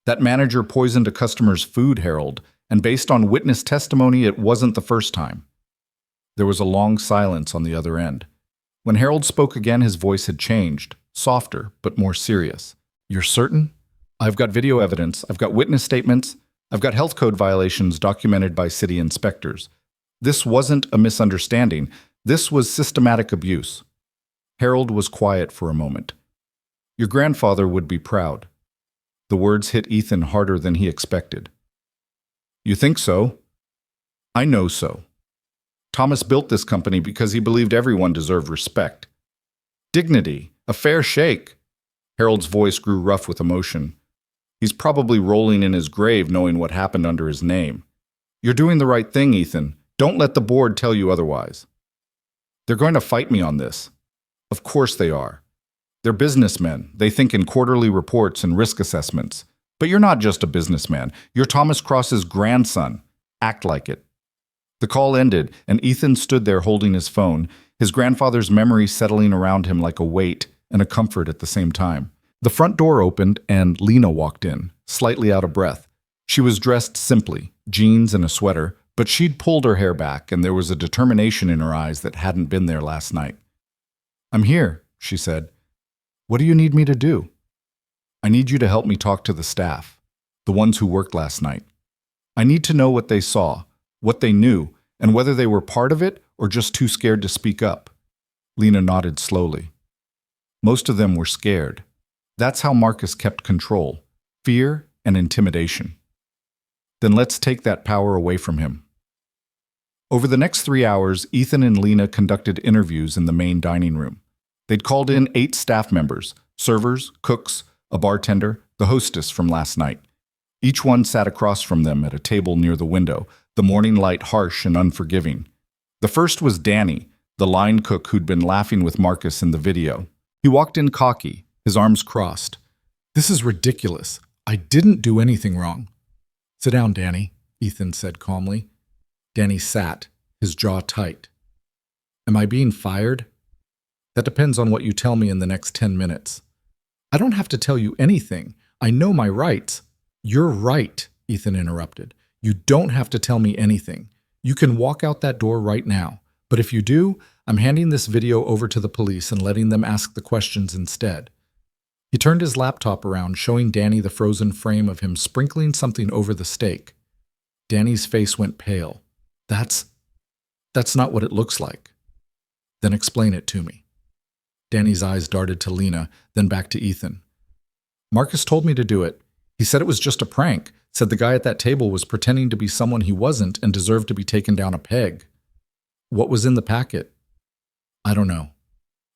That manager poisoned a customer's food, Harold, and based on witness testimony, it wasn't the first time. There was a long silence on the other end. When Harold spoke again, his voice had changed, softer, but more serious. You're certain? I've got video evidence, I've got witness statements, I've got health code violations documented by city inspectors. This wasn't a misunderstanding. This was systematic abuse. Harold was quiet for a moment. Your grandfather would be proud. The words hit Ethan harder than he expected. You think so? I know so. Thomas built this company because he believed everyone deserved respect. Dignity, a fair shake. Harold's voice grew rough with emotion. He's probably rolling in his grave knowing what happened under his name. You're doing the right thing, Ethan. Don't let the board tell you otherwise. They're going to fight me on this. Of course they are. They're businessmen. They think in quarterly reports and risk assessments. But you're not just a businessman. You're Thomas Cross's grandson. Act like it. The call ended, and Ethan stood there holding his phone, his grandfather's memory settling around him like a weight and a comfort at the same time. The front door opened, and Lena walked in, slightly out of breath. She was dressed simply, jeans and a sweater, but she'd pulled her hair back, and there was a determination in her eyes that hadn't been there last night. I'm here, she said. What do you need me to do? I need you to help me talk to the staff, the ones who worked last night. I need to know what they saw, what they knew, and whether they were part of it or just too scared to speak up. Lena nodded slowly. Most of them were scared. That's how Marcus kept control, fear and intimidation. Then let's take that power away from him. Over the next 3 hours, Ethan and Lena conducted interviews in the main dining room. They'd called in 8 staff members, servers, cooks, a bartender, the hostess from last night. Each one sat across from them at a table near the window, the morning light harsh and unforgiving. The first was Danny, the line cook who'd been laughing with Marcus in the video. He walked in cocky, his arms crossed. This is ridiculous. I didn't do anything wrong. Sit down, Danny, Ethan said calmly. Danny sat, his jaw tight. Am I being fired? That depends on what you tell me in the next 10 minutes. I don't have to tell you anything. I know my rights. You're right, Ethan interrupted. You don't have to tell me anything. You can walk out that door right now. But if you do, I'm handing this video over to the police and letting them ask the questions instead. He turned his laptop around, showing Danny the frozen frame of him sprinkling something over the steak. Danny's face went pale. That's not what it looks like. Then explain it to me. Danny's eyes darted to Lena, then back to Ethan. Marcus told me to do it. He said it was just a prank, said the guy at that table was pretending to be someone he wasn't and deserved to be taken down a peg. What was in the packet? I don't know.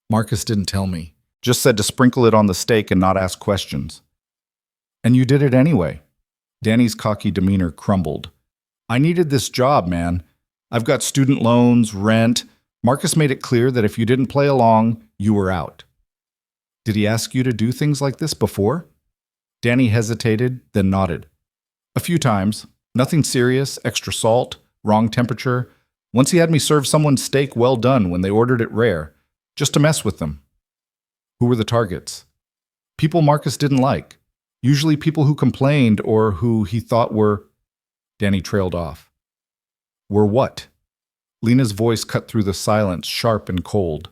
Marcus didn't tell me. Just said to sprinkle it on the steak and not ask questions. And you did it anyway. Danny's cocky demeanor crumbled. I needed this job, man. I've got student loans, rent. Marcus made it clear that if you didn't play along, you were out. Did he ask you to do things like this before? Danny hesitated, then nodded. A few times. Nothing serious, extra salt, wrong temperature. Once he had me serve someone's steak well done when they ordered it rare, just to mess with them. Who were the targets? People Marcus didn't like. Usually people who complained or who he thought were... Danny trailed off. Were what? Lena's voice cut through the silence, sharp and cold.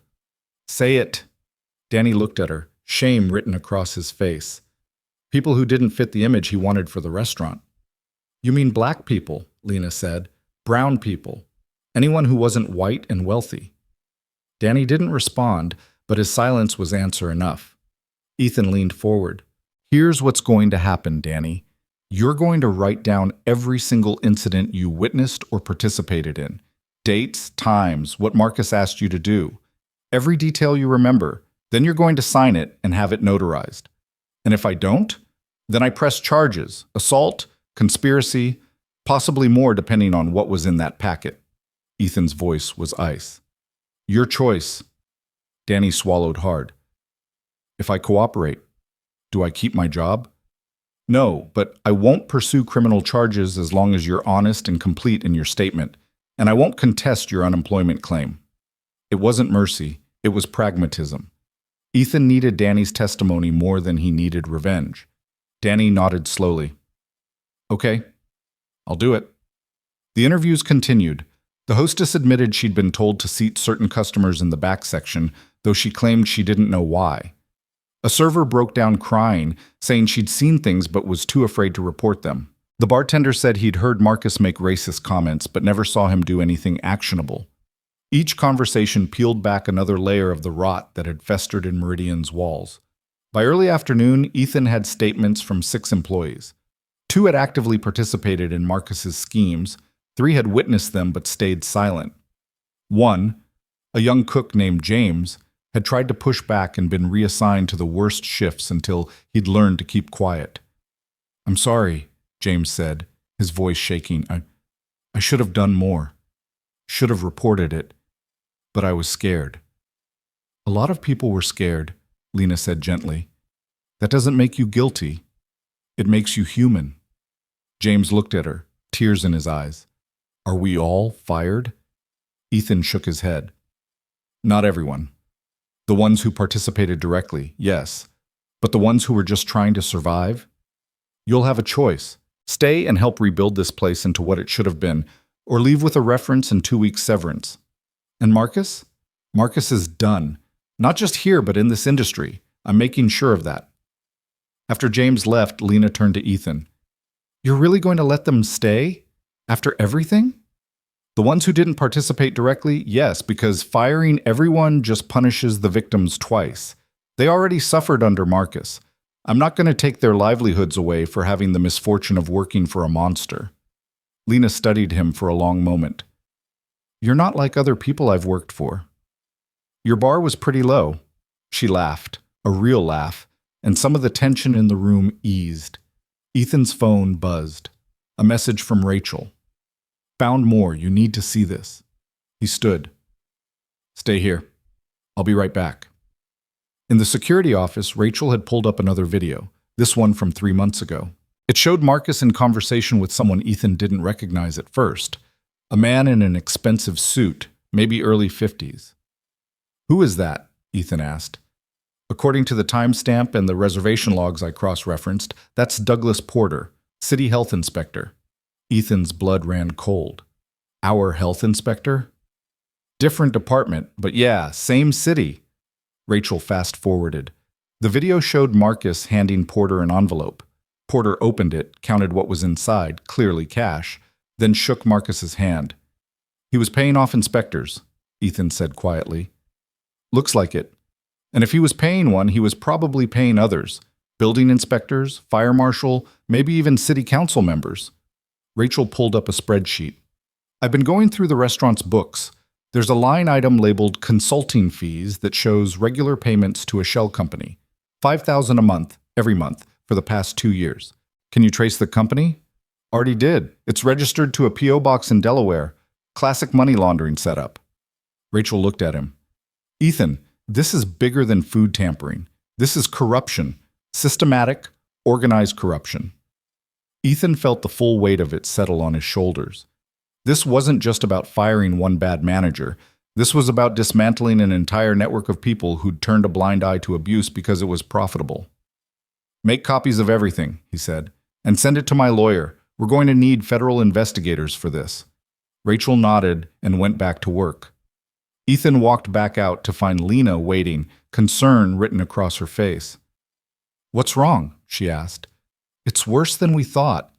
Say it. Danny looked at her, shame written across his face. People who didn't fit the image he wanted for the restaurant. You mean black people, Lena said. Brown people. Anyone who wasn't white and wealthy. Danny didn't respond, but his silence was answer enough. Ethan leaned forward. Here's what's going to happen, Danny. You're going to write down every single incident you witnessed or participated in. Dates, times, what Marcus asked you to do. Every detail you remember. Then you're going to sign it and have it notarized. And if I don't, then I press charges, assault, conspiracy, possibly more depending on what was in that packet. Ethan's voice was ice. Your choice. Danny swallowed hard. If I cooperate, do I keep my job? No, but I won't pursue criminal charges as long as you're honest and complete in your statement, and I won't contest your unemployment claim. It wasn't mercy, it was pragmatism. Ethan needed Danny's testimony more than he needed revenge. Danny nodded slowly. Okay, I'll do it. The interviews continued. The hostess admitted she'd been told to seat certain customers in the back section, though she claimed she didn't know why. A server broke down crying, saying she'd seen things but was too afraid to report them. The bartender said he'd heard Marcus make racist comments but never saw him do anything actionable. Each conversation peeled back another layer of the rot that had festered in Meridian's walls. By early afternoon, Ethan had statements from 6 employees. 2 had actively participated in Marcus's schemes, 3 had witnessed them but stayed silent. 1, a young cook named James, had tried to push back and been reassigned to the worst shifts until he'd learned to keep quiet. "I'm sorry," James said, his voice shaking. I should have done more. Should have reported it. But I was scared." "A lot of people were scared," Lena said gently. "That doesn't make you guilty. It makes you human." James looked at her, tears in his eyes. "Are we all fired?" Ethan shook his head. "Not everyone. The ones who participated directly, yes. But the ones who were just trying to survive? You'll have a choice. Stay and help rebuild this place into what it should have been, or leave with a reference and 2 weeks severance. And Marcus? Marcus is done. Not just here, but in this industry. I'm making sure of that." After James left, Lena turned to Ethan. "You're really going to let them stay? After everything?" "The ones who didn't participate directly, yes, because firing everyone just punishes the victims twice. They already suffered under Marcus. I'm not going to take their livelihoods away for having the misfortune of working for a monster." Lena studied him for a long moment. "You're not like other people I've worked for." "Your bar was pretty low." She laughed, a real laugh, and some of the tension in the room eased. Ethan's phone buzzed. A message from Rachel. "Found more. You need to see this." He stood. "Stay here. I'll be right back." In the security office, Rachel had pulled up another video, this one from 3 months ago. It showed Marcus in conversation with someone Ethan didn't recognize at first. A man in an expensive suit, maybe early 50s. "Who is that?" Ethan asked. "According to the timestamp and the reservation logs I cross-referenced, that's Douglas Porter, city health inspector." Ethan's blood ran cold. "Our health inspector?" "Different department, but yeah, same city." Rachel fast-forwarded. The video showed Marcus handing Porter an envelope. Porter opened it, counted what was inside, clearly cash, then shook Marcus's hand. "He was paying off inspectors," Ethan said quietly. "Looks like it. And if he was paying one, he was probably paying others. Building inspectors, fire marshal, maybe even city council members." Rachel pulled up a spreadsheet. "I've been going through the restaurant's books. There's a line item labeled consulting fees that shows regular payments to a shell company. $5,000 a month, every month, for the past 2 years. Can you trace the company?" "Already did. It's registered to a P.O. box in Delaware. Classic money laundering setup." Rachel looked at him. "Ethan, this is bigger than food tampering. This is corruption. Systematic, organized corruption." Ethan felt the full weight of it settle on his shoulders. This wasn't just about firing one bad manager. This was about dismantling an entire network of people who'd turned a blind eye to abuse because it was profitable. "Make copies of everything," he said, "and send it to my lawyer. We're going to need federal investigators for this." Rachel nodded and went back to work. Ethan walked back out to find Lena waiting, concern written across her face. "What's wrong?" she asked. "It's worse than we thought."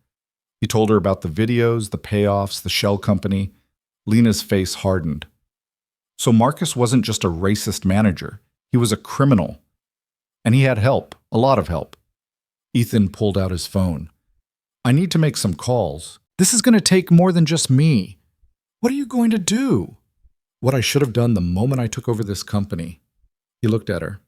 He told her about the videos, the payoffs, the shell company. Lena's face hardened. So Marcus wasn't just a racist manager. He was a criminal. And he had help, a lot of help. Ethan pulled out his phone. "I need to make some calls. This is going to take more than just me." "What are you going to do?" "What I should have done the moment I took over this company." He looked at her.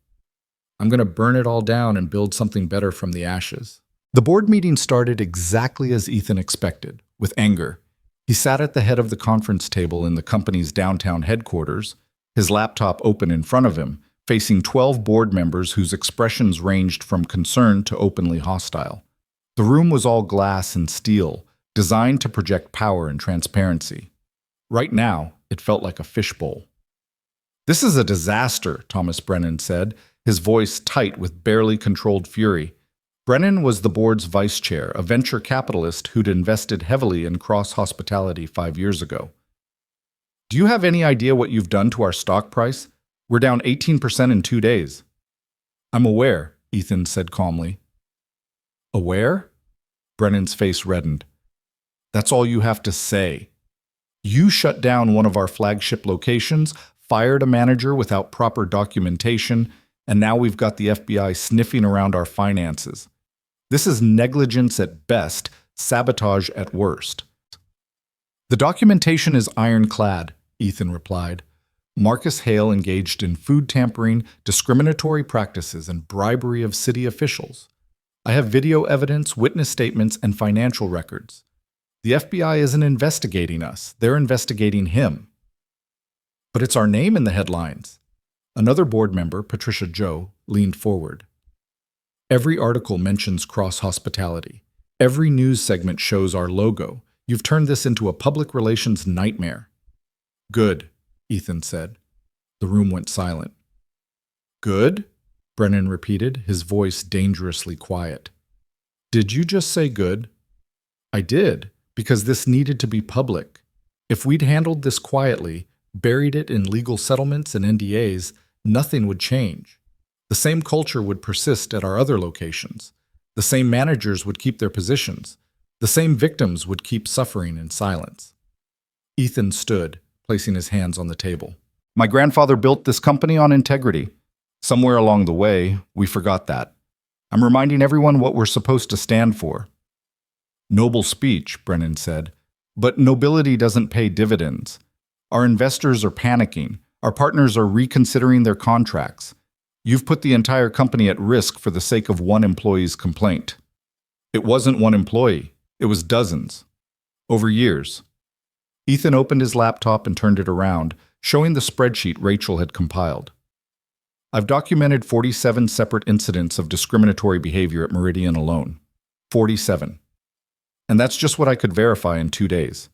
"I'm going to burn it all down and build something better from the ashes." The board meeting started exactly as Ethan expected, with anger. He sat at the head of the conference table in the company's downtown headquarters, his laptop open in front of him, facing 12 board members whose expressions ranged from concerned to openly hostile. The room was all glass and steel, designed to project power and transparency. Right now, it felt like a fishbowl. "This is a disaster," Thomas Brennan said, his voice tight with barely controlled fury. Brennan was the board's vice chair, a venture capitalist who'd invested heavily in cross-hospitality 5 years ago. "Do you have any idea what you've done to our stock price? We're down 18% in 2 days." "I'm aware," Ethan said calmly. "Aware?" Brennan's face reddened. "That's all you have to say." You shut down one of our flagship locations, fired a manager without proper documentation, and now we've got the FBI sniffing around our finances. This is negligence at best, sabotage at worst. The documentation is ironclad, Ethan replied. Marcus Hale engaged in food tampering, discriminatory practices, and bribery of city officials. I have video evidence, witness statements, and financial records. The FBI isn't investigating us, they're investigating him. But it's our name in the headlines. Another board member, Patricia Joe, leaned forward. Every article mentions cross-hospitality. Every news segment shows our logo. You've turned this into a public relations nightmare. Good, Ethan said. The room went silent. Good? Brennan repeated, his voice dangerously quiet. Did you just say good? I did, because this needed to be public. If we'd handled this quietly, buried it in legal settlements and NDAs, nothing would change. The same culture would persist at our other locations. The same managers would keep their positions. The same victims would keep suffering in silence. Ethan stood, placing his hands on the table. My grandfather built this company on integrity. Somewhere along the way, we forgot that. I'm reminding everyone what we're supposed to stand for. Noble speech, Brennan said, but nobility doesn't pay dividends. Our investors are panicking. Our partners are reconsidering their contracts. You've put the entire company at risk for the sake of one employee's complaint. It wasn't one employee. It was dozens. Over years. Ethan opened his laptop and turned it around, showing the spreadsheet Rachel had compiled. I've documented 47 separate incidents of discriminatory behavior at Meridian alone. 47. And that's just what I could verify in 2 days.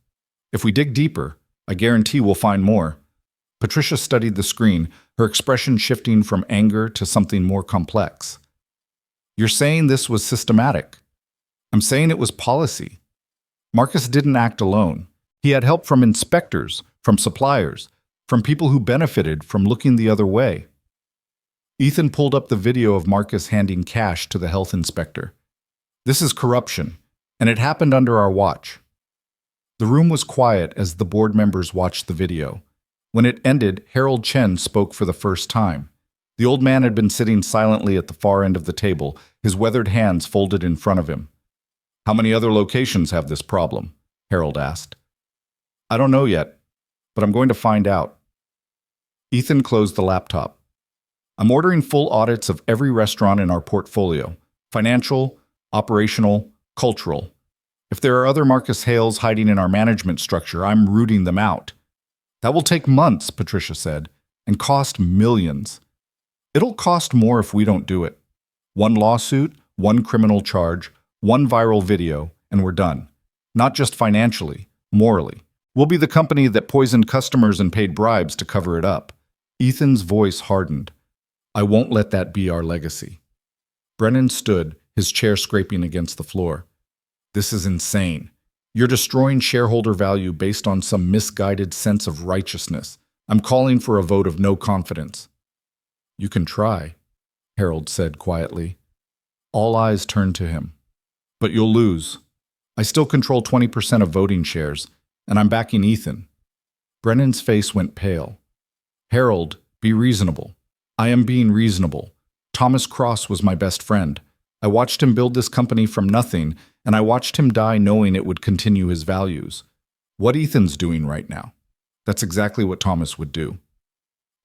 If we dig deeper, I guarantee we'll find more. Patricia studied the screen, her expression shifting from anger to something more complex. You're saying this was systematic. I'm saying it was policy. Marcus didn't act alone. He had help from inspectors, from suppliers, from people who benefited from looking the other way. Ethan pulled up the video of Marcus handing cash to the health inspector. This is corruption, and it happened under our watch. The room was quiet as the board members watched the video. When it ended, Harold Chen spoke for the first time. The old man had been sitting silently at the far end of the table, his weathered hands folded in front of him. How many other locations have this problem? Harold asked. I don't know yet, but I'm going to find out. Ethan closed the laptop. I'm ordering full audits of every restaurant in our portfolio. Financial, operational, cultural. If there are other Marcus Hales hiding in our management structure, I'm rooting them out. That will take months, Patricia said, and cost millions. It'll cost more if we don't do it. One lawsuit, one criminal charge, one viral video, and we're done. Not just financially, morally. We'll be the company that poisoned customers and paid bribes to cover it up. Ethan's voice hardened. I won't let that be our legacy. Brennan stood, his chair scraping against the floor. This is insane. You're destroying shareholder value based on some misguided sense of righteousness. I'm calling for a vote of no confidence. You can try, Harold said quietly. All eyes turned to him. But you'll lose. I still control 20% of voting shares, and I'm backing Ethan. Brennan's face went pale. Harold, be reasonable. I am being reasonable. Thomas Cross was my best friend. I watched him build this company from nothing, and I watched him die knowing it would continue his values. What Ethan's doing right now, that's exactly what Thomas would do.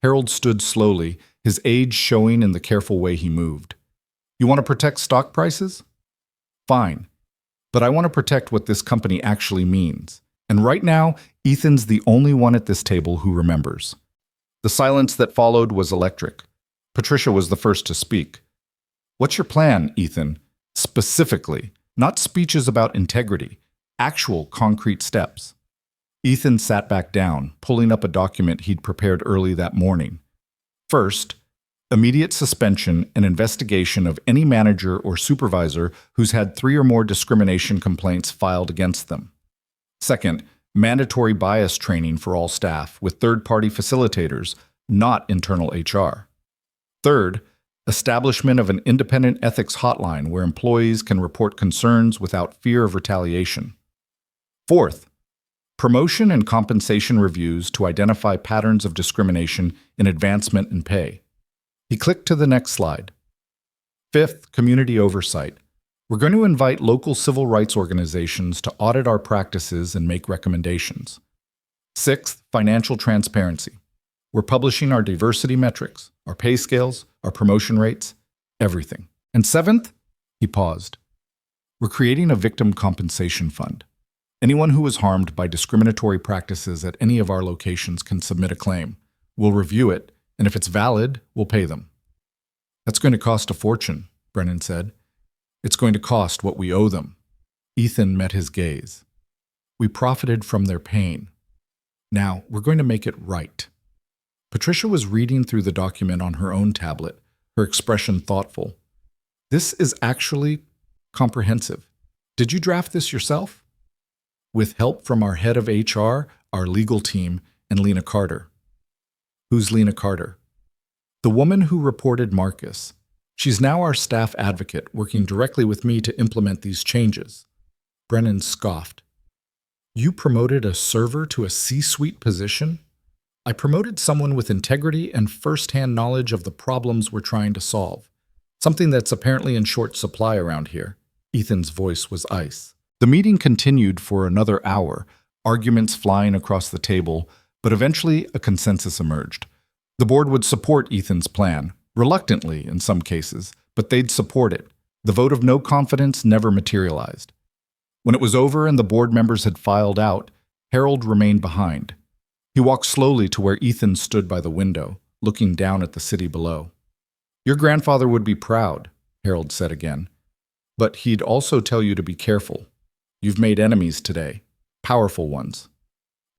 Harold stood slowly, his age showing in the careful way he moved. You want to protect stock prices? Fine. But I want to protect what this company actually means. And right now, Ethan's the only one at this table who remembers. The silence that followed was electric. Patricia was the first to speak. What's your plan, Ethan? Specifically, not speeches about integrity, actual concrete steps. Ethan sat back down, pulling up a document he'd prepared early that morning. First, immediate suspension and investigation of any manager or supervisor who's had 3 or more discrimination complaints filed against them. Second, mandatory bias training for all staff with third-party facilitators, not internal HR. Third, establishment of an independent ethics hotline where employees can report concerns without fear of retaliation. Fourth, promotion and compensation reviews to identify patterns of discrimination in advancement and pay. He clicked to the next slide. Fifth, community oversight. We're going to invite local civil rights organizations to audit our practices and make recommendations. Sixth, financial transparency. We're publishing our diversity metrics, our pay scales, our promotion rates, everything. And seventh, he paused. We're creating a victim compensation fund. Anyone who was harmed by discriminatory practices at any of our locations can submit a claim. We'll review it, and if it's valid, we'll pay them. That's going to cost a fortune, Brennan said. It's going to cost what we owe them. Ethan met his gaze. We profited from their pain. Now, we're going to make it right. Patricia was reading through the document on her own tablet, her expression thoughtful. This is actually comprehensive. Did you draft this yourself? With help from our head of HR, our legal team, and Lena Carter. Who's Lena Carter? The woman who reported Marcus. She's now our staff advocate, working directly with me to implement these changes. Brennan scoffed. You promoted a server to a C-suite position? I promoted someone with integrity and first-hand knowledge of the problems we're trying to solve. Something that's apparently in short supply around here. Ethan's voice was ice. The meeting continued for another hour, arguments flying across the table, but eventually a consensus emerged. The board would support Ethan's plan, reluctantly in some cases, but they'd support it. The vote of no confidence never materialized. When it was over and the board members had filed out, Harold remained behind. He walked slowly to where Ethan stood by the window, looking down at the city below. Your grandfather would be proud, Harold said again. But he'd also tell you to be careful. You've made enemies today, powerful ones.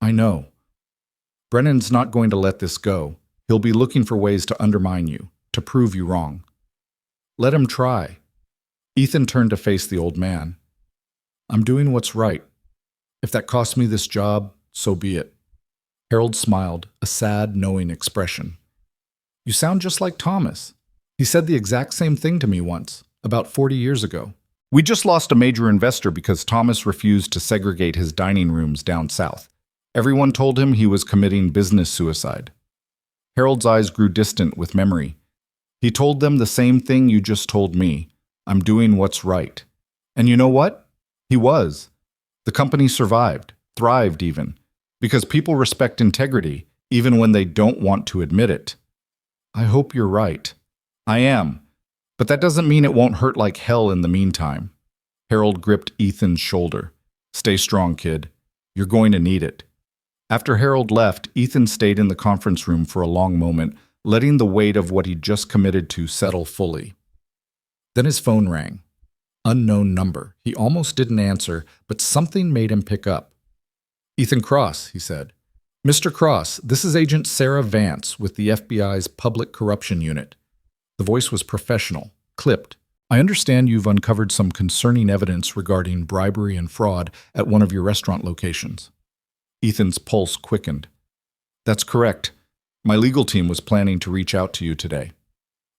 I know. Brennan's not going to let this go. He'll be looking for ways to undermine you, to prove you wrong. Let him try. Ethan turned to face the old man. I'm doing what's right. If that costs me this job, so be it. Harold smiled, a sad, knowing expression. You sound just like Thomas. He said the exact same thing to me once, about 40 years ago. We just lost a major investor because Thomas refused to segregate his dining rooms down south. Everyone told him he was committing business suicide. Harold's eyes grew distant with memory. He told them the same thing you just told me. I'm doing what's right. And you know what? He was. The company survived, thrived even, because people respect integrity even when they don't want to admit it. I hope you're right. I am. But that doesn't mean it won't hurt like hell in the meantime. Harold gripped Ethan's shoulder. Stay strong, kid. You're going to need it. After Harold left, Ethan stayed in the conference room for a long moment, letting the weight of what he'd just committed to settle fully. Then his phone rang. Unknown number. He almost didn't answer, but something made him pick up. Ethan Cross, he said. Mr. Cross, this is Agent Sarah Vance with the FBI's Public Corruption Unit. The voice was professional, clipped. I understand you've uncovered some concerning evidence regarding bribery and fraud at one of your restaurant locations. Ethan's pulse quickened. That's correct. My legal team was planning to reach out to you today.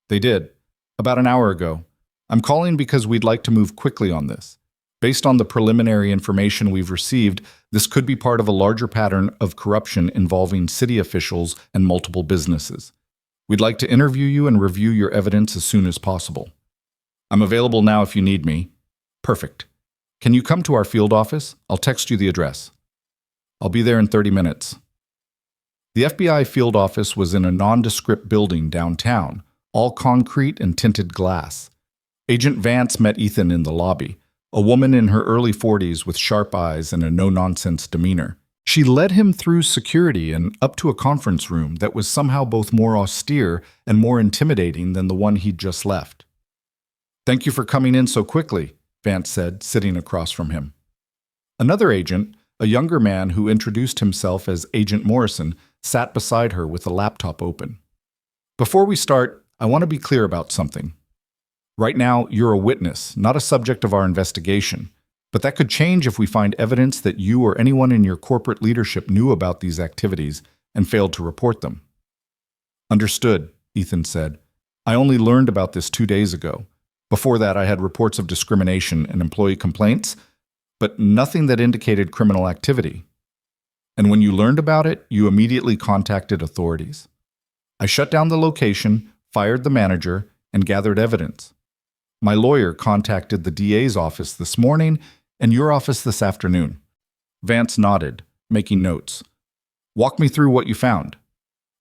They did, about an hour ago. I'm calling because we'd like to move quickly on this. Based on the preliminary information we've received, this could be part of a larger pattern of corruption involving city officials and multiple businesses. We'd like to interview you and review your evidence as soon as possible. I'm available now if you need me. Perfect. Can you come to our field office? I'll text you the address. I'll be there in 30 minutes. The FBI field office was in a nondescript building downtown, all concrete and tinted glass. Agent Vance met Ethan in the lobby, a woman in her early 40s with sharp eyes and a no-nonsense demeanor. She led him through security and up to a conference room that was somehow both more austere and more intimidating than the one he'd just left. Thank you for coming in so quickly, Vance said, sitting across from him. Another agent, a younger man who introduced himself as Agent Morrison, sat beside her with a laptop open. Before we start, I want to be clear about something. Right now, you're a witness, not a subject of our investigation. But that could change if we find evidence that you or anyone in your corporate leadership knew about these activities and failed to report them. Understood, Ethan said. I only learned about this 2 days ago. Before that, I had reports of discrimination and employee complaints, but nothing that indicated criminal activity. And when you learned about it, you immediately contacted authorities. I shut down the location, fired the manager, and gathered evidence. My lawyer contacted the DA's office this morning and your office this afternoon. Vance nodded, making notes. Walk me through what you found.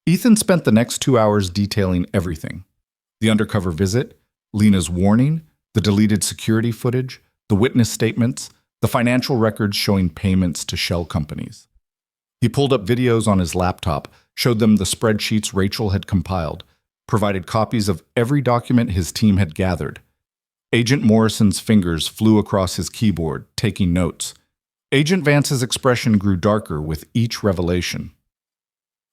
Ethan spent the next 2 hours detailing everything. The undercover visit, Lena's warning, the deleted security footage, the witness statements, the financial records showing payments to shell companies. He pulled up videos on his laptop, showed them the spreadsheets Rachel had compiled, provided copies of every document his team had gathered. Agent Morrison's fingers flew across his keyboard, taking notes. Agent Vance's expression grew darker with each revelation.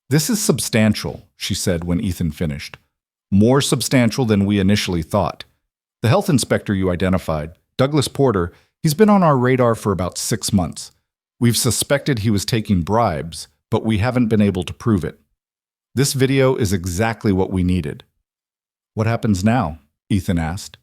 This is substantial, she said when Ethan finished. More substantial than we initially thought. The health inspector you identified, Douglas Porter, he's been on our radar for about 6 months. We've suspected he was taking bribes, but we haven't been able to prove it. This video is exactly what we needed. What happens now? Ethan asked.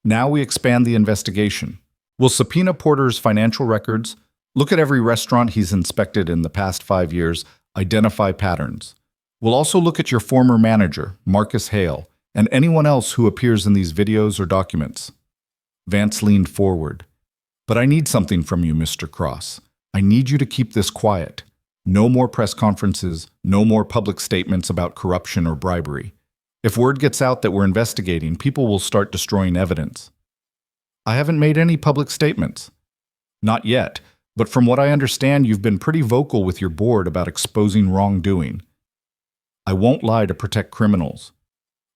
Now we expand the investigation. We'll subpoena Porter's financial records, look at every restaurant he's inspected in the past 5 years, identify patterns. We'll also look at your former manager, Marcus Hale, and anyone else who appears in these videos or documents. Vance leaned forward. But I need something from you, Mr. Cross. I need you to keep this quiet. No more press conferences, no more public statements about corruption or bribery. If word gets out that we're investigating, people will start destroying evidence. I haven't made any public statements. Not yet, but from what I understand, you've been pretty vocal with your board about exposing wrongdoing. I won't lie to protect criminals.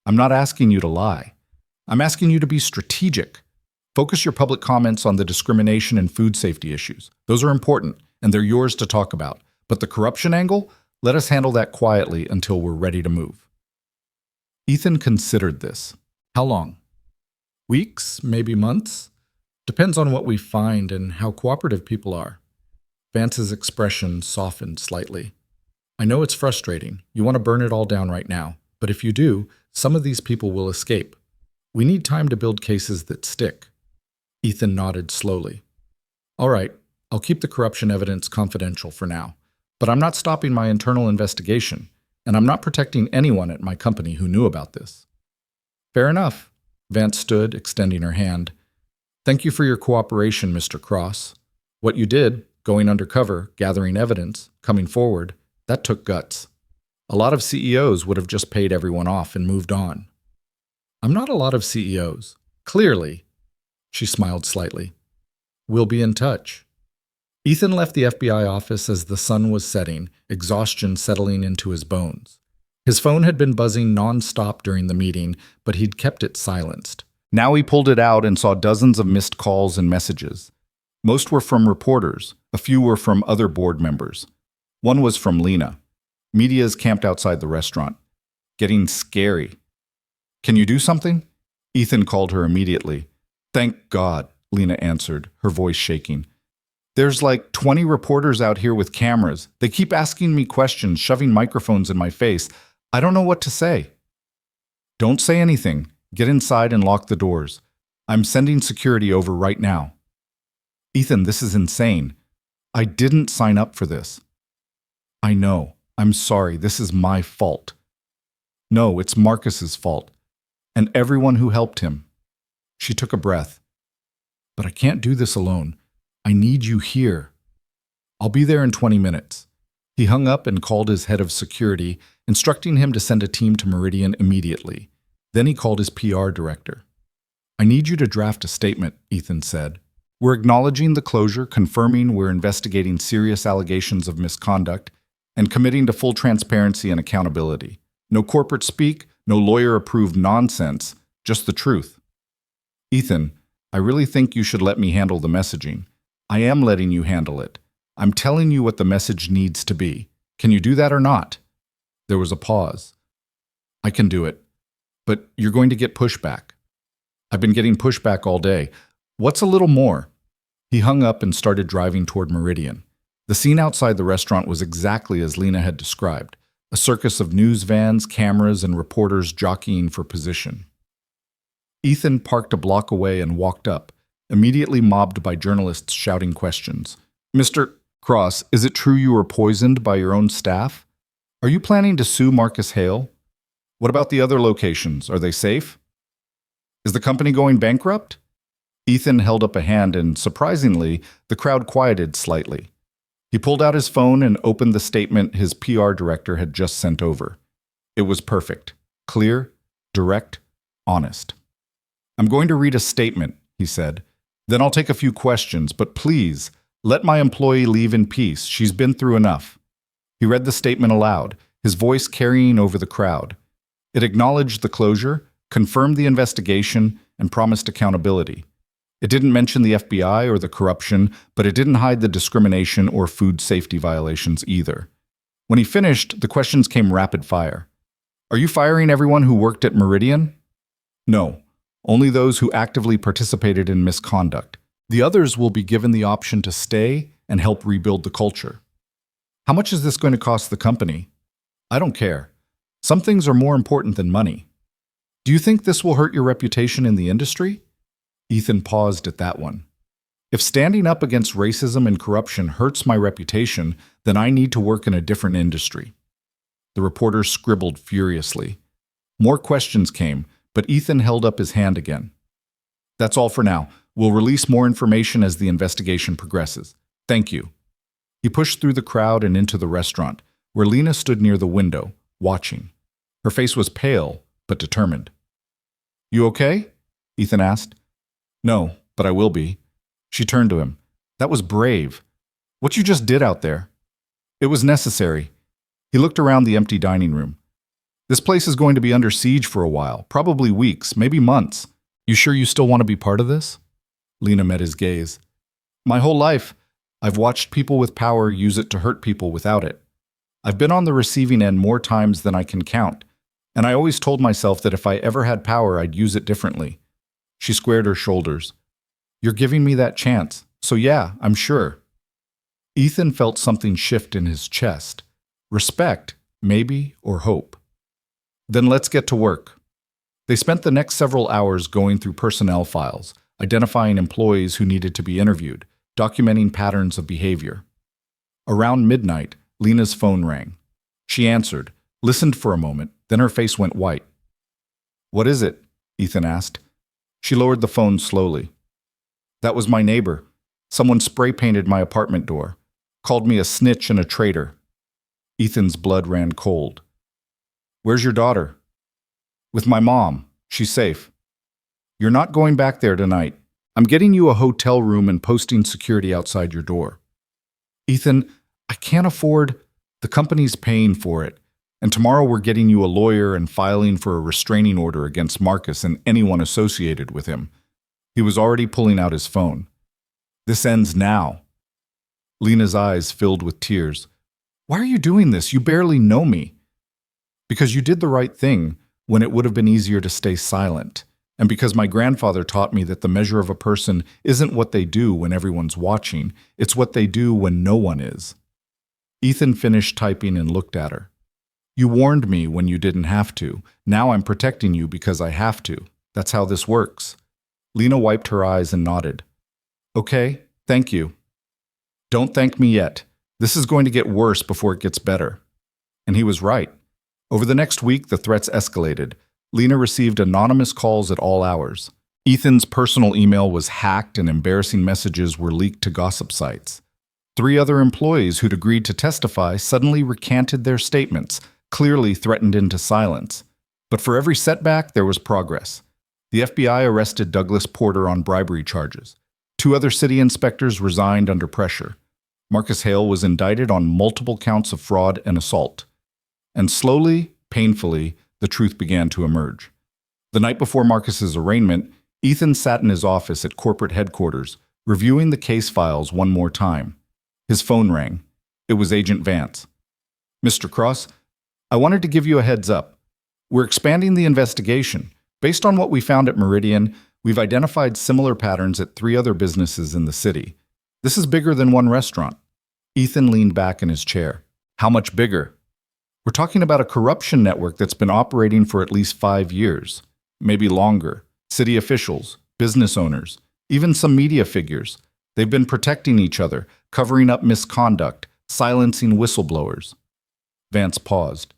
I'm not asking you to lie. I'm asking you to be strategic. Focus your public comments on the discrimination and food safety issues. Those are important, and they're yours to talk about. But the corruption angle, let us handle that quietly until we're ready to move. Ethan considered this. How long? Weeks, maybe months? Depends on what we find and how cooperative people are. Vance's expression softened slightly. I know it's frustrating. You want to burn it all down right now. But if you do, some of these people will escape. We need time to build cases that stick. Ethan nodded slowly. All right, I'll keep the corruption evidence confidential for now. But I'm not stopping my internal investigation, and I'm not protecting anyone at my company who knew about this. Fair enough. Vance stood, extending her hand. Thank you for your cooperation, Mr. Cross. What you did, going undercover, gathering evidence, coming forward, that took guts. A lot of CEOs would have just paid everyone off and moved on. I'm not a lot of CEOs. Clearly. She smiled slightly. We'll be in touch. Ethan left the FBI office as the sun was setting, exhaustion settling into his bones. His phone had been buzzing non-stop during the meeting, but he'd kept it silenced. Now he pulled it out and saw dozens of missed calls and messages. Most were from reporters. A few were from other board members. One was from Lena. Media's camped outside the restaurant. Getting scary. Can you do something? Ethan called her immediately. Thank God, Lena answered, her voice shaking. There's like 20 reporters out here with cameras. They keep asking me questions, shoving microphones in my face. I don't know what to say. Don't say anything. Get inside and lock the doors. I'm sending security over right now. Ethan, this is insane. I didn't sign up for this. I know. I'm sorry. This is my fault. No, it's Marcus's fault. And everyone who helped him. She took a breath. But I can't do this alone. I need you here. I'll be there in 20 minutes. He hung up and called his head of security, instructing him to send a team to Meridian immediately. Then he called his PR director. I need you to draft a statement, Ethan said. We're acknowledging the closure, confirming we're investigating serious allegations of misconduct, and committing to full transparency and accountability. No corporate speak, no lawyer-approved nonsense, just the truth. Ethan, I really think you should let me handle the messaging. I am letting you handle it. I'm telling you what the message needs to be. Can you do that or not? There was a pause. I can do it. But you're going to get pushback. I've been getting pushback all day. What's a little more? He hung up and started driving toward Meridian. The scene outside the restaurant was exactly as Lena had described. A circus of news vans, cameras, and reporters jockeying for position. Ethan parked a block away and walked up, immediately mobbed by journalists shouting questions. Mr. Cross, is it true you were poisoned by your own staff? Are you planning to sue Marcus Hale? What about the other locations? Are they safe? Is the company going bankrupt? Ethan held up a hand and, surprisingly, the crowd quieted slightly. He pulled out his phone and opened the statement his PR director had just sent over. It was perfect. Clear, direct, honest. "I'm going to read a statement," he said. "Then I'll take a few questions, but please, let my employee leave in peace. She's been through enough." He read the statement aloud, his voice carrying over the crowd. It acknowledged the closure, confirmed the investigation, and promised accountability. It didn't mention the FBI or the corruption, but it didn't hide the discrimination or food safety violations either. When he finished, the questions came rapid fire. "Are you firing everyone who worked at Meridian?" "No, only those who actively participated in misconduct. The others will be given the option to stay and help rebuild the culture." "How much is this going to cost the company?" "I don't care. Some things are more important than money." "Do you think this will hurt your reputation in the industry?" Ethan paused at that one. "If standing up against racism and corruption hurts my reputation, then I need to work in a different industry." The reporter scribbled furiously. More questions came, but Ethan held up his hand again. "That's all for now. We'll release more information as the investigation progresses. Thank you." He pushed through the crowd and into the restaurant, where Lena stood near the window, watching. Her face was pale, but determined. "You okay?" Ethan asked. "No, but I will be." She turned to him. "That was brave. What you just did out there." "It was necessary." He looked around the empty dining room. "This place is going to be under siege for a while, probably weeks, maybe months. You sure you still want to be part of this?" Lena met his gaze. "My whole life, I've watched people with power use it to hurt people without it. I've been on the receiving end more times than I can count, and I always told myself that if I ever had power, I'd use it differently." She squared her shoulders. "You're giving me that chance, so yeah, I'm sure." Ethan felt something shift in his chest. Respect, maybe, or hope. "Then let's get to work." They spent the next several hours going through personnel files, identifying employees who needed to be interviewed, documenting patterns of behavior. Around midnight, Lena's phone rang. She answered, listened for a moment, then her face went white. "What is it?" Ethan asked. She lowered the phone slowly. "That was my neighbor. Someone spray-painted my apartment door. Called me a snitch and a traitor." Ethan's blood ran cold. "Where's your daughter?" "With my mom. She's safe." "You're not going back there tonight. I'm getting you a hotel room and posting security outside your door." "Ethan, I can't afford. The company's paying for it. And tomorrow we're getting you a lawyer and filing for a restraining order against Marcus and anyone associated with him." He was already pulling out his phone. "This ends now." Lena's eyes filled with tears. "Why are you doing this? You barely know me." "Because you did the right thing when it would have been easier to stay silent. And because my grandfather taught me that the measure of a person isn't what they do when everyone's watching, it's what they do when no one is." Ethan finished typing and looked at her. "You warned me when you didn't have to. Now I'm protecting you because I have to. That's how this works." Lena wiped her eyes and nodded. "Okay, thank you." "Don't thank me yet. This is going to get worse before it gets better." And he was right. Over the next week, the threats escalated. Lena received anonymous calls at all hours. Ethan's personal email was hacked and embarrassing messages were leaked to gossip sites. 3 other employees who'd agreed to testify suddenly recanted their statements, clearly threatened into silence. But for every setback, there was progress. The FBI arrested Douglas Porter on bribery charges. 2 other city inspectors resigned under pressure. Marcus Hale was indicted on multiple counts of fraud and assault. And slowly, painfully, the truth began to emerge. The night before Marcus's arraignment, Ethan sat in his office at corporate headquarters, reviewing the case files one more time. His phone rang. It was Agent Vance. "Mr. Cross, I wanted to give you a heads up. We're expanding the investigation. Based on what we found at Meridian, we've identified similar patterns at 3 other businesses in the city. This is bigger than one restaurant." Ethan leaned back in his chair. "How much bigger?" "We're talking about a corruption network that's been operating for at least 5 years, maybe longer. City officials, business owners, even some media figures. They've been protecting each other, covering up misconduct, silencing whistleblowers. Vance paused.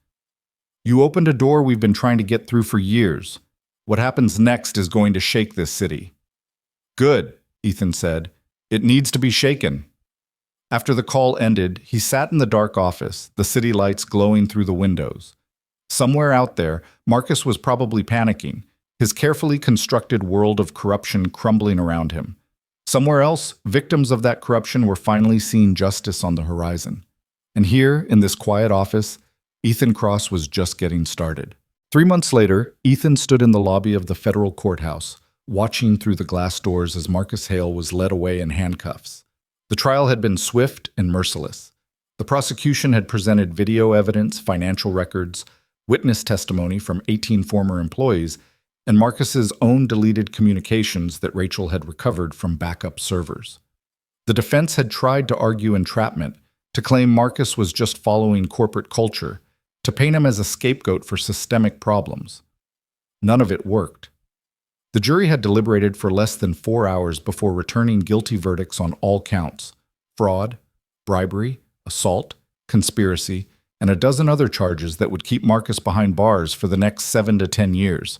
You opened a door we've been trying to get through for years. What happens next is going to shake this city. Good, Ethan said. It needs to be shaken. After the call ended, he sat in the dark office, the city lights glowing through the windows. Somewhere out there, Marcus was probably panicking, his carefully constructed world of corruption crumbling around him. Somewhere else, victims of that corruption were finally seeing justice on the horizon. And here, in this quiet office, Ethan Cross was just getting started. 3 months later, Ethan stood in the lobby of the federal courthouse, watching through the glass doors as Marcus Hale was led away in handcuffs. The trial had been swift and merciless. The prosecution had presented video evidence, financial records, witness testimony from 18 former employees, and Marcus's own deleted communications that Rachel had recovered from backup servers. The defense had tried to argue entrapment, to claim Marcus was just following corporate culture, to paint him as a scapegoat for systemic problems. None of it worked. The jury had deliberated for less than 4 hours before returning guilty verdicts on all counts: fraud, bribery, assault, conspiracy, and a dozen other charges that would keep Marcus behind bars for the next 7 to 10 years.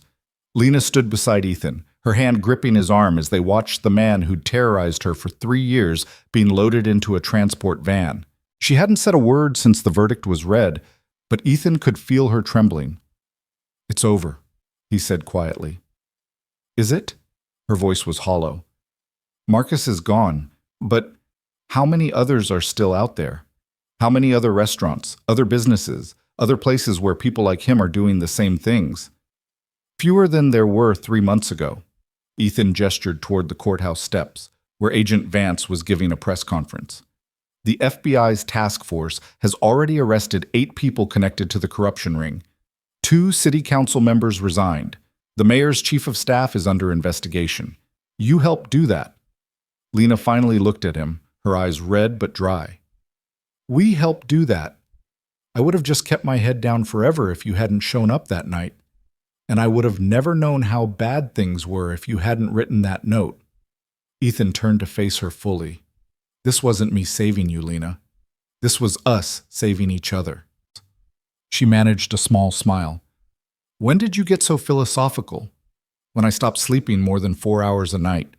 Lena stood beside Ethan, her hand gripping his arm as they watched the man who'd terrorized her for 3 years being loaded into a transport van. She hadn't said a word since the verdict was read, but Ethan could feel her trembling. "It's over," he said quietly. "Is it?" Her voice was hollow. "Marcus is gone, but how many others are still out there? How many other restaurants, other businesses, other places where people like him are doing the same things?" "Fewer than there were 3 months ago." Ethan gestured toward the courthouse steps, where Agent Vance was giving a press conference. "The FBI's task force has already arrested 8 people connected to the corruption ring. 2 city council members resigned. The mayor's chief of staff is under investigation. You helped do that." Lena finally looked at him, her eyes red but dry. "We helped do that. I would have just kept my head down forever if you hadn't shown up that night. And I would have never known how bad things were if you hadn't written that note." Ethan turned to face her fully. "This wasn't me saving you, Lena. This was us saving each other." She managed a small smile. "When did you get so philosophical?" "When I stopped sleeping more than 4 hours a night."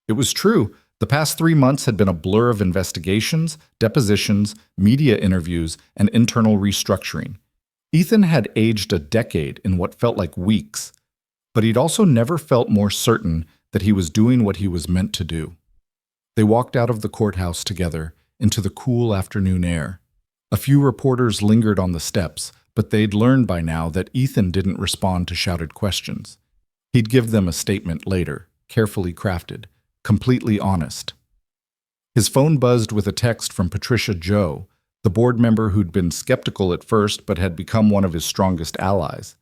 It was true. The past 3 months had been a blur of investigations, depositions, media interviews, and internal restructuring. Ethan had aged a decade in what felt like weeks, but he'd also never felt more certain that he was doing what he was meant to do. They walked out of the courthouse together into the cool afternoon air. A few reporters lingered on the steps, but they'd learned by now that Ethan didn't respond to shouted questions. He'd give them a statement later, carefully crafted, completely honest. His phone buzzed with a text from Patricia Joe, the board member who'd been skeptical at first but had become one of his strongest allies.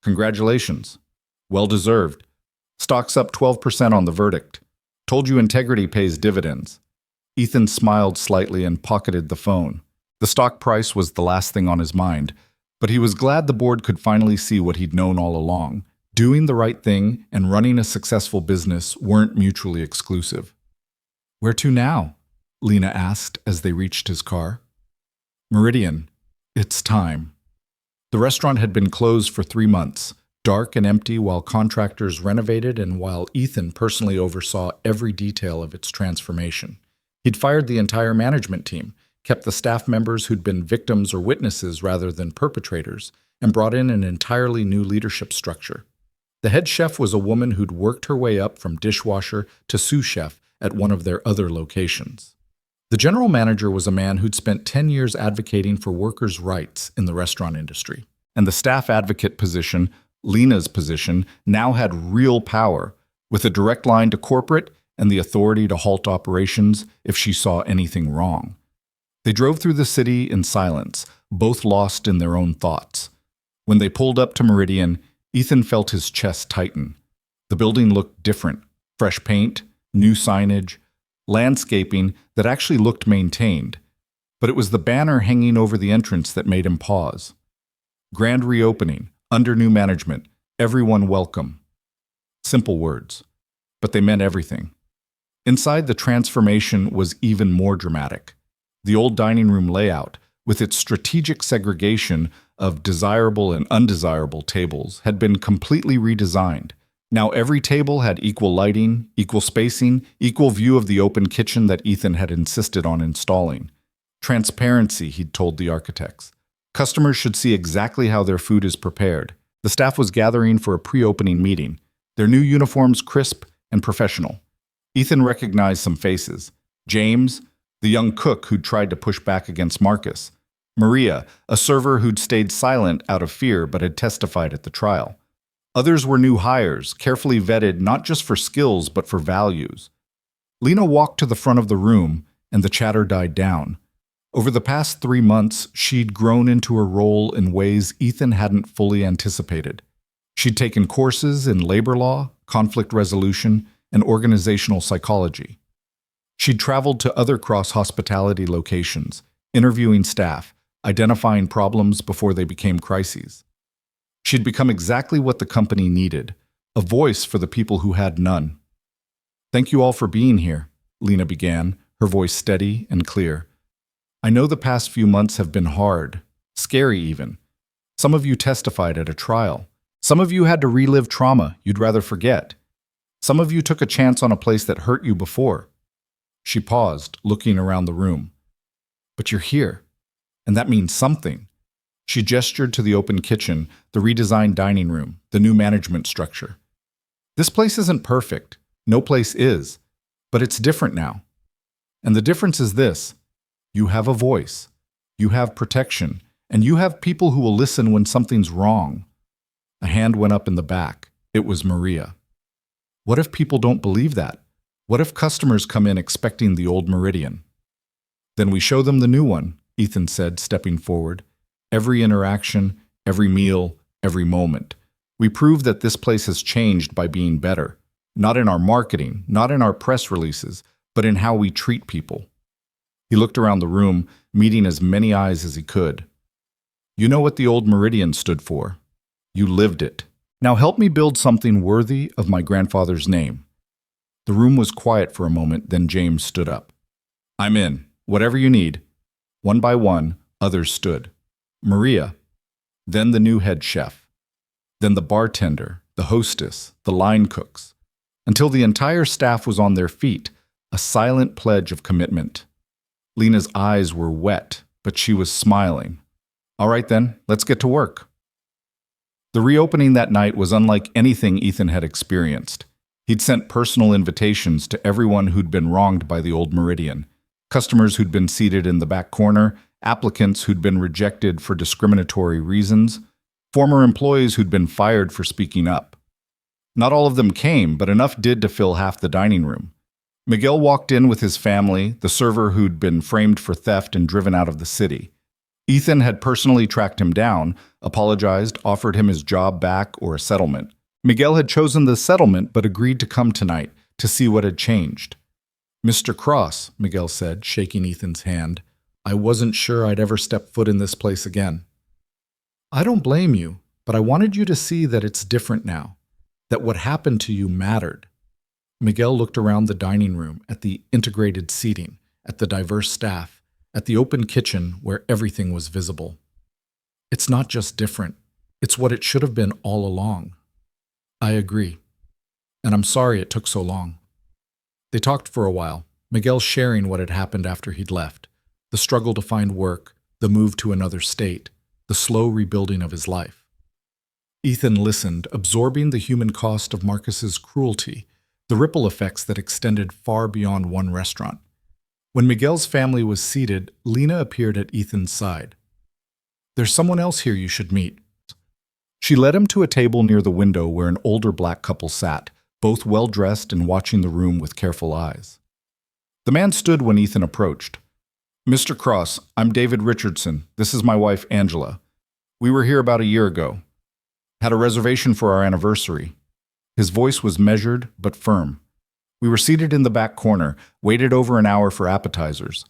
"Congratulations. Well deserved. Stock's up 12% on the verdict. Told you integrity pays dividends." Ethan smiled slightly and pocketed the phone. The stock price was the last thing on his mind, but he was glad the board could finally see what he'd known all along. Doing the right thing and running a successful business weren't mutually exclusive. "Where to now?" Lena asked as they reached his car. "Meridian. It's time." The restaurant had been closed for 3 months, dark and empty while contractors renovated and while Ethan personally oversaw every detail of its transformation. He'd fired the entire management team, kept the staff members who'd been victims or witnesses rather than perpetrators, and brought in an entirely new leadership structure. The head chef was a woman who'd worked her way up from dishwasher to sous chef at one of their other locations. The general manager was a man who'd spent 10 years advocating for workers' rights in the restaurant industry. And the staff advocate position, Lena's position, now had real power, with a direct line to corporate and the authority to halt operations if she saw anything wrong. They drove through the city in silence, both lost in their own thoughts. When they pulled up to Meridian, Ethan felt his chest tighten. The building looked different: fresh paint, new signage, landscaping that actually looked maintained. But it was the banner hanging over the entrance that made him pause. "Grand reopening, under new management, everyone welcome." Simple words, but they meant everything. Inside, the transformation was even more dramatic. The old dining room layout, with its strategic segregation of desirable and undesirable tables, had been completely redesigned. Now every table had equal lighting, equal spacing, equal view of the open kitchen that Ethan had insisted on installing. Transparency, he'd told the architects. Customers should see exactly how their food is prepared. The staff was gathering for a pre-opening meeting, their new uniforms crisp and professional. Ethan recognized some faces. James, the young cook who'd tried to push back against Marcus. Maria, a server who'd stayed silent out of fear but had testified at the trial. Others were new hires, carefully vetted not just for skills but for values. Lena walked to the front of the room, and the chatter died down. Over the past 3 months, she'd grown into her role in ways Ethan hadn't fully anticipated. She'd taken courses in labor law, conflict resolution, and organizational psychology. She'd traveled to other cross-hospitality locations, interviewing staff, identifying problems before they became crises. She'd become exactly what the company needed, a voice for the people who had none. "Thank you all for being here," Lena began, her voice steady and clear. "I know the past few months have been hard, scary even. Some of you testified at a trial. Some of you had to relive trauma you'd rather forget. Some of you took a chance on a place that hurt you before." She paused, looking around the room. "But you're here, and that means something." She gestured to the open kitchen, the redesigned dining room, the new management structure. "This place isn't perfect. No place is. But it's different now. And the difference is this. You have a voice. You have protection. And you have people who will listen when something's wrong." A hand went up in the back. It was Maria. "What if people don't believe that? What if customers come in expecting the old Meridian?" "Then we show them the new one," Ethan said, stepping forward. "Every interaction, every meal, every moment. We prove that this place has changed by being better. Not in our marketing, not in our press releases, but in how we treat people." He looked around the room, meeting as many eyes as he could. "You know what the old Meridian stood for. You lived it. Now help me build something worthy of my grandfather's name." The room was quiet for a moment, then James stood up. "I'm in. Whatever you need." One by one, others stood. Maria, then the new head chef, then the bartender, the hostess, the line cooks, until the entire staff was on their feet, a silent pledge of commitment. Lena's eyes were wet, but she was smiling. "All right then, let's get to work." The reopening that night was unlike anything Ethan had experienced. He'd sent personal invitations to everyone who'd been wronged by the old Meridian, customers who'd been seated in the back corner, applicants who'd been rejected for discriminatory reasons, former employees who'd been fired for speaking up. Not all of them came, but enough did to fill half the dining room. Miguel walked in with his family, the server who'd been framed for theft and driven out of the city. Ethan had personally tracked him down, apologized, offered him his job back or a settlement. Miguel had chosen the settlement but agreed to come tonight to see what had changed. "Mr. Cross," Miguel said, shaking Ethan's hand, "I wasn't sure I'd ever step foot in this place again." "I don't blame you, but I wanted you to see that it's different now, that what happened to you mattered." Miguel looked around the dining room, at the integrated seating, at the diverse staff, at the open kitchen where everything was visible. "It's not just different, it's what it should have been all along." "I agree, and I'm sorry it took so long." They talked for a while, Miguel sharing what had happened after he'd left, the struggle to find work, the move to another state, the slow rebuilding of his life. Ethan listened, absorbing the human cost of Marcus's cruelty, the ripple effects that extended far beyond one restaurant. When Miguel's family was seated, Lena appeared at Ethan's side. "There's someone else here you should meet." She led him to a table near the window where an older black couple sat, both well-dressed and watching the room with careful eyes. The man stood when Ethan approached. "Mr. Cross, I'm David Richardson. This is my wife, Angela. We were here about a year ago. Had a reservation for our anniversary." His voice was measured but firm. "We were seated in the back corner, waited over an hour for appetizers.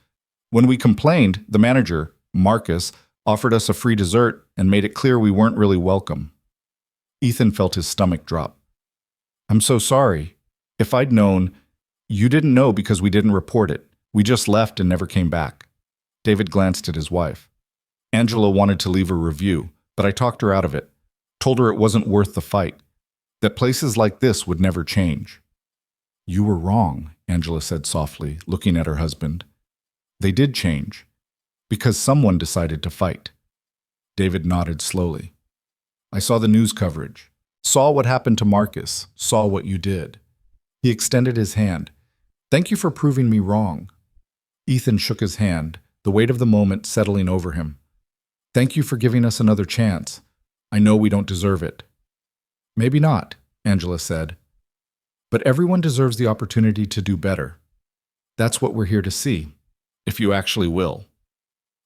When we complained, the manager, Marcus, offered us a free dessert and made it clear we weren't really welcome." Ethan felt his stomach drop. "I'm so sorry. If I'd known..." You didn't know because we didn't report it. We just left and never came back. David glanced at his wife. Angela wanted to leave a review, but I talked her out of it. Told her it wasn't worth the fight. That places like this would never change. You were wrong, Angela said softly, looking at her husband. They did change. Because someone decided to fight. David nodded slowly. I saw the news coverage. Saw what happened to Marcus. Saw what you did. He extended his hand. Thank you for proving me wrong. Ethan shook his hand, the weight of the moment settling over him. Thank you for giving us another chance. I know we don't deserve it. Maybe not, Angela said. But everyone deserves the opportunity to do better. That's what we're here to see, if you actually will.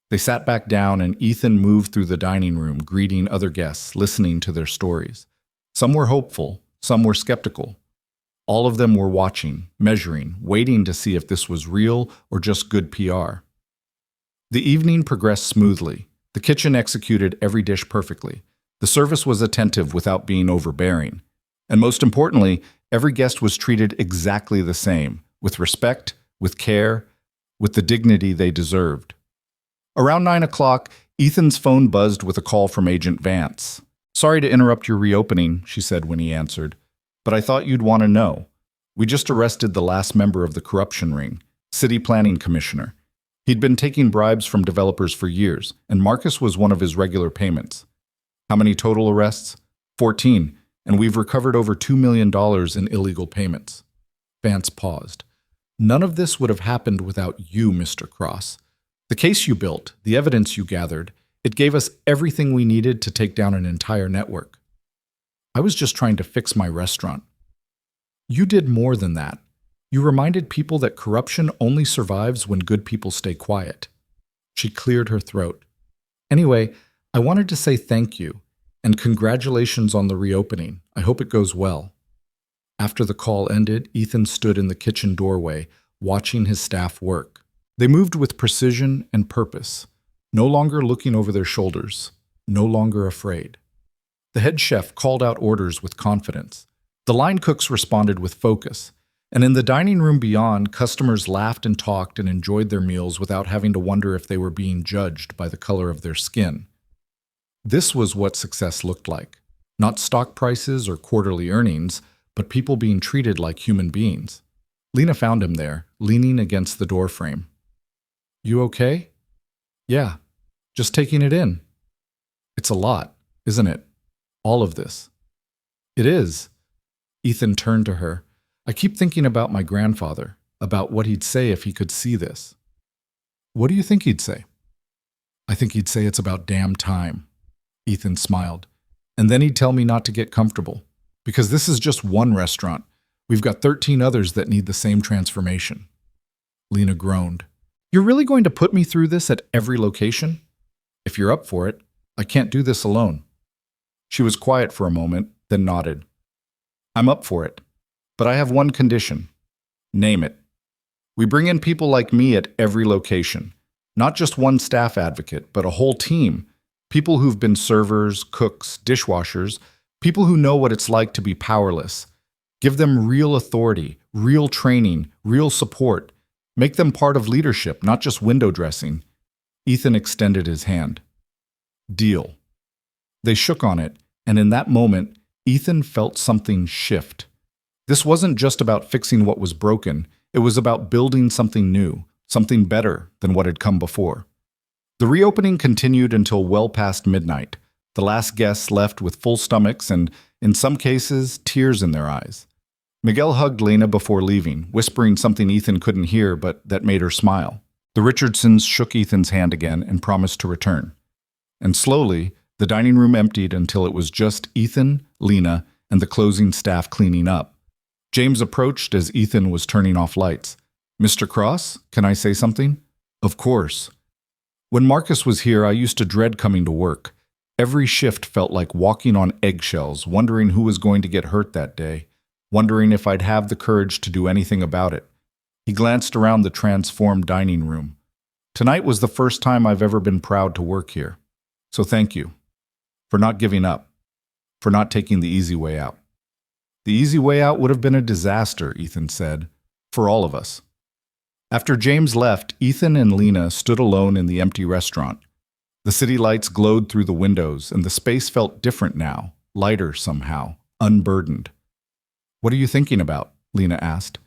They sat back down and Ethan moved through the dining room, greeting other guests, listening to their stories. Some were hopeful, some were skeptical. All of them were watching, measuring, waiting to see if this was real or just good PR. The evening progressed smoothly. The kitchen executed every dish perfectly. The service was attentive without being overbearing. And most importantly, every guest was treated exactly the same, with respect, with care, with the dignity they deserved. Around 9 o'clock, Ethan's phone buzzed with a call from Agent Vance. Sorry to interrupt your reopening, she said when he answered, but I thought you'd want to know. We just arrested the last member of the corruption ring, City Planning Commissioner. He'd been taking bribes from developers for years, and Marcus was one of his regular payments. How many total arrests? 14, and we've recovered over $2 million in illegal payments. Vance paused. None of this would have happened without you, Mr. Cross. The case you built, the evidence you gathered, it gave us everything we needed to take down an entire network. I was just trying to fix my restaurant. You did more than that. You reminded people that corruption only survives when good people stay quiet. She cleared her throat. Anyway, I wanted to say thank you, and congratulations on the reopening. I hope it goes well. After the call ended, Ethan stood in the kitchen doorway, watching his staff work. They moved with precision and purpose, no longer looking over their shoulders, no longer afraid. The head chef called out orders with confidence. The line cooks responded with focus, and in the dining room beyond, customers laughed and talked and enjoyed their meals without having to wonder if they were being judged by the color of their skin. This was what success looked like. Not stock prices or quarterly earnings, but people being treated like human beings. Lena found him there, leaning against the doorframe. You okay? Yeah, just taking it in. It's a lot, isn't it? All of this. It is. Ethan turned to her. I keep thinking about my grandfather, about what he'd say if he could see this. What do you think he'd say? I think he'd say it's about damn time. Ethan smiled. And then he'd tell me not to get comfortable, because this is just one restaurant. We've got 13 others that need the same transformation. Lena groaned. You're really going to put me through this at every location? If you're up for it, I can't do this alone. She was quiet for a moment, then nodded. I'm up for it, but I have one condition. Name it. We bring in people like me at every location, not just one staff advocate, but a whole team. People who've been servers, cooks, dishwashers, people who know what it's like to be powerless. Give them real authority, real training, real support. Make them part of leadership, not just window dressing. Ethan extended his hand. Deal. They shook on it, and in that moment, Ethan felt something shift. This wasn't just about fixing what was broken. It was about building something new, something better than what had come before. The reopening continued until well past midnight. The last guests left with full stomachs and, in some cases, tears in their eyes. Miguel hugged Lena before leaving, whispering something Ethan couldn't hear but that made her smile. The Richardsons shook Ethan's hand again and promised to return. And slowly, the dining room emptied until it was just Ethan, Lena, and the closing staff cleaning up. James approached as Ethan was turning off lights. Mr. Cross, can I say something? Of course. When Marcus was here, I used to dread coming to work. Every shift felt like walking on eggshells, wondering who was going to get hurt that day, wondering if I'd have the courage to do anything about it. He glanced around the transformed dining room. Tonight was the first time I've ever been proud to work here. So thank you. For not giving up. For not taking the easy way out. The easy way out would have been a disaster, Ethan said. For all of us. After James left, Ethan and Lena stood alone in the empty restaurant. The city lights glowed through the windows, and the space felt different now, lighter somehow, unburdened. "What are you thinking about?" Lena asked.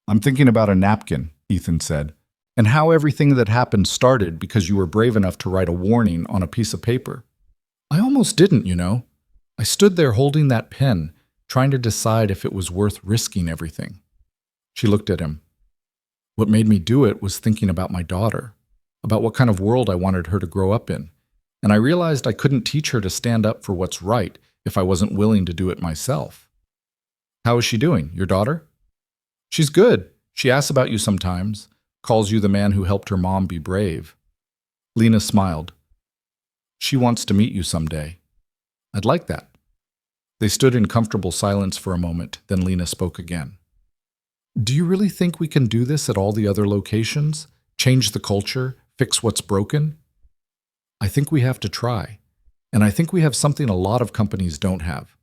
"I'm thinking about a napkin," Ethan said, "and how everything that happened started because you were brave enough to write a warning on a piece of paper." "I almost didn't, you know. I stood there holding that pen, trying to decide if it was worth risking everything." She looked at him. "What made me do it was thinking about my daughter, about what kind of world I wanted her to grow up in. And I realized I couldn't teach her to stand up for what's right if I wasn't willing to do it myself." "How is she doing, your daughter?" "She's good. She asks about you sometimes, calls you the man who helped her mom be brave." Lena smiled. "She wants to meet you someday." "I'd like that." They stood in comfortable silence for a moment, then Lena spoke again. "Do you really think we can do this at all the other locations? Change the culture? Fix what's broken?" "I think we have to try. And I think we have something a lot of companies don't have."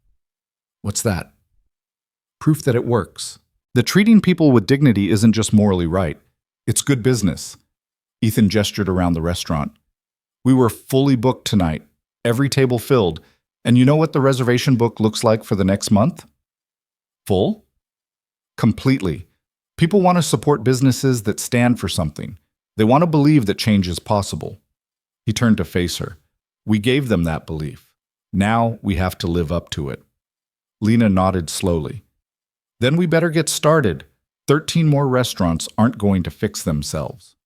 "What's that?" "Proof that it works. That treating people with dignity isn't just morally right. It's good business." Ethan gestured around the restaurant. "We were fully booked tonight, every table filled. And you know what the reservation book looks like for the next month?" "Full?" "Completely. People want to support businesses that stand for something. They want to believe that change is possible." He turned to face her. "We gave them that belief. Now we have to live up to it." Lena nodded slowly. "Then we better get started. 13 more restaurants aren't going to fix themselves."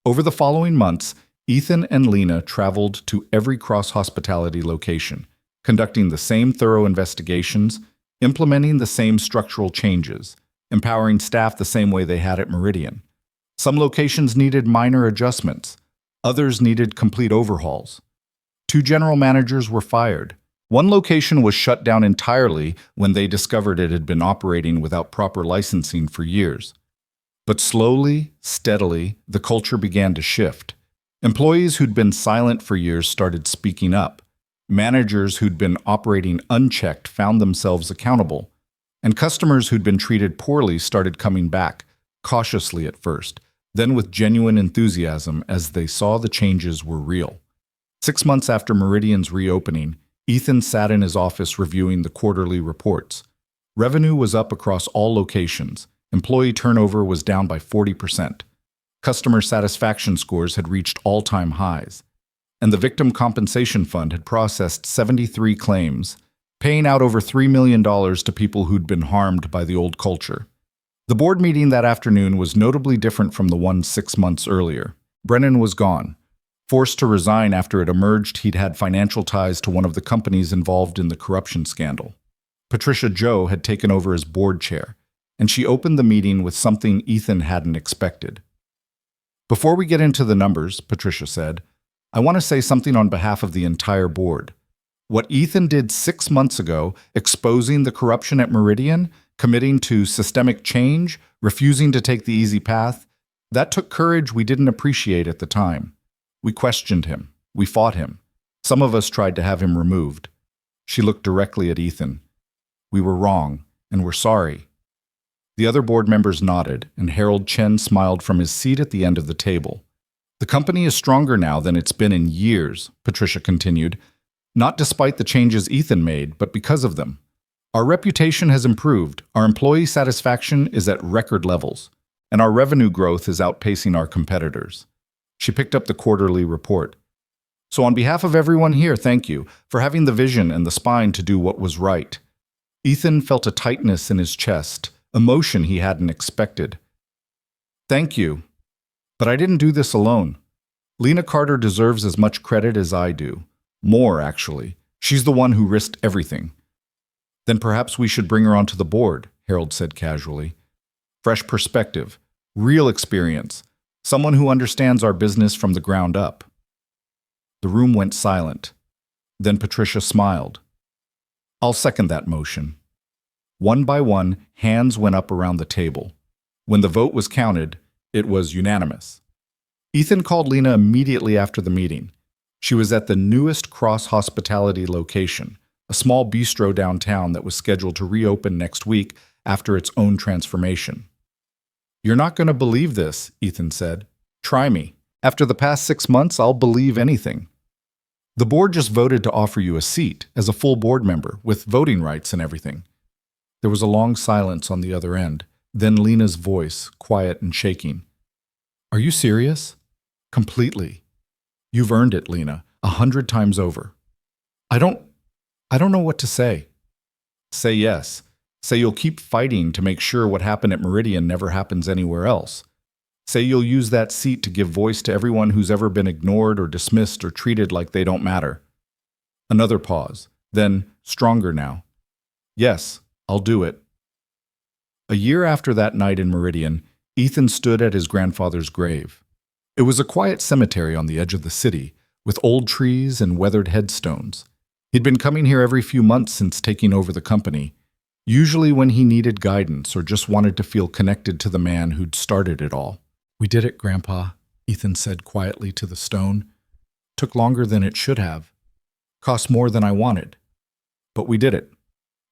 Over the following months, Ethan and Lena traveled to every cross-hospitality location, conducting the same thorough investigations, implementing the same structural changes, empowering staff the same way they had at Meridian. Some locations needed minor adjustments. Others needed complete overhauls. 2 general managers were fired. One location was shut down entirely when they discovered it had been operating without proper licensing for years. But slowly, steadily, the culture began to shift. Employees who'd been silent for years started speaking up. Managers who'd been operating unchecked found themselves accountable. And customers who'd been treated poorly started coming back, cautiously at first, then with genuine enthusiasm as they saw the changes were real. 6 months after Meridian's reopening, Ethan sat in his office reviewing the quarterly reports. Revenue was up across all locations. Employee turnover was down by 40%. Customer satisfaction scores had reached all-time highs. And the Victim Compensation Fund had processed 73 claims, paying out over $3 million to people who'd been harmed by the old culture. The board meeting that afternoon was notably different from the one 6 months earlier. Brennan was gone, forced to resign after it emerged he'd had financial ties to one of the companies involved in the corruption scandal. Patricia Joe had taken over as board chair, and she opened the meeting with something Ethan hadn't expected. "Before we get into the numbers," Patricia said, "I want to say something on behalf of the entire board. What Ethan did 6 months ago, exposing the corruption at Meridian, committing to systemic change, refusing to take the easy path, that took courage we didn't appreciate at the time. We questioned him. We fought him. Some of us tried to have him removed." She looked directly at Ethan. "We were wrong, and we're sorry." The other board members nodded, and Harold Chen smiled from his seat at the end of the table. "The company is stronger now than it's been in years," Patricia continued, "not despite the changes Ethan made, but because of them. Our reputation has improved, our employee satisfaction is at record levels, and our revenue growth is outpacing our competitors." She picked up the quarterly report. "So on behalf of everyone here, thank you for having the vision and the spine to do what was right." Ethan felt a tightness in his chest, emotion he hadn't expected. "Thank you. But I didn't do this alone. Lena Carter deserves as much credit as I do. More, actually. She's the one who risked everything." "Then perhaps we should bring her onto the board," Harold said casually. "Fresh perspective, real experience, someone who understands our business from the ground up." The room went silent. Then Patricia smiled. "I'll second that motion." One by one, hands went up around the table. When the vote was counted, it was unanimous. Ethan called Lena immediately after the meeting. She was at the newest cross-hospitality location, a small bistro downtown that was scheduled to reopen next week after its own transformation. "You're not going to believe this," Ethan said. "Try me. After the past 6 months, I'll believe anything. The board just voted to offer you a seat as a full board member with voting rights and everything." There was a long silence on the other end, then Lena's voice, quiet and shaking. "Are you serious?" "Completely. You've earned it, Lena, 100 times over." I don't know what to say." "Say yes. Say you'll keep fighting to make sure what happened at Meridian never happens anywhere else. Say you'll use that seat to give voice to everyone who's ever been ignored or dismissed or treated like they don't matter." Another pause, then, stronger now. "Yes, I'll do it." A year after that night in Meridian, Ethan stood at his grandfather's grave. It was a quiet cemetery on the edge of the city, with old trees and weathered headstones. He'd been coming here every few months since taking over the company, usually when he needed guidance or just wanted to feel connected to the man who'd started it all. "We did it, Grandpa," Ethan said quietly to the stone. "Took longer than it should have. Cost more than I wanted. But we did it.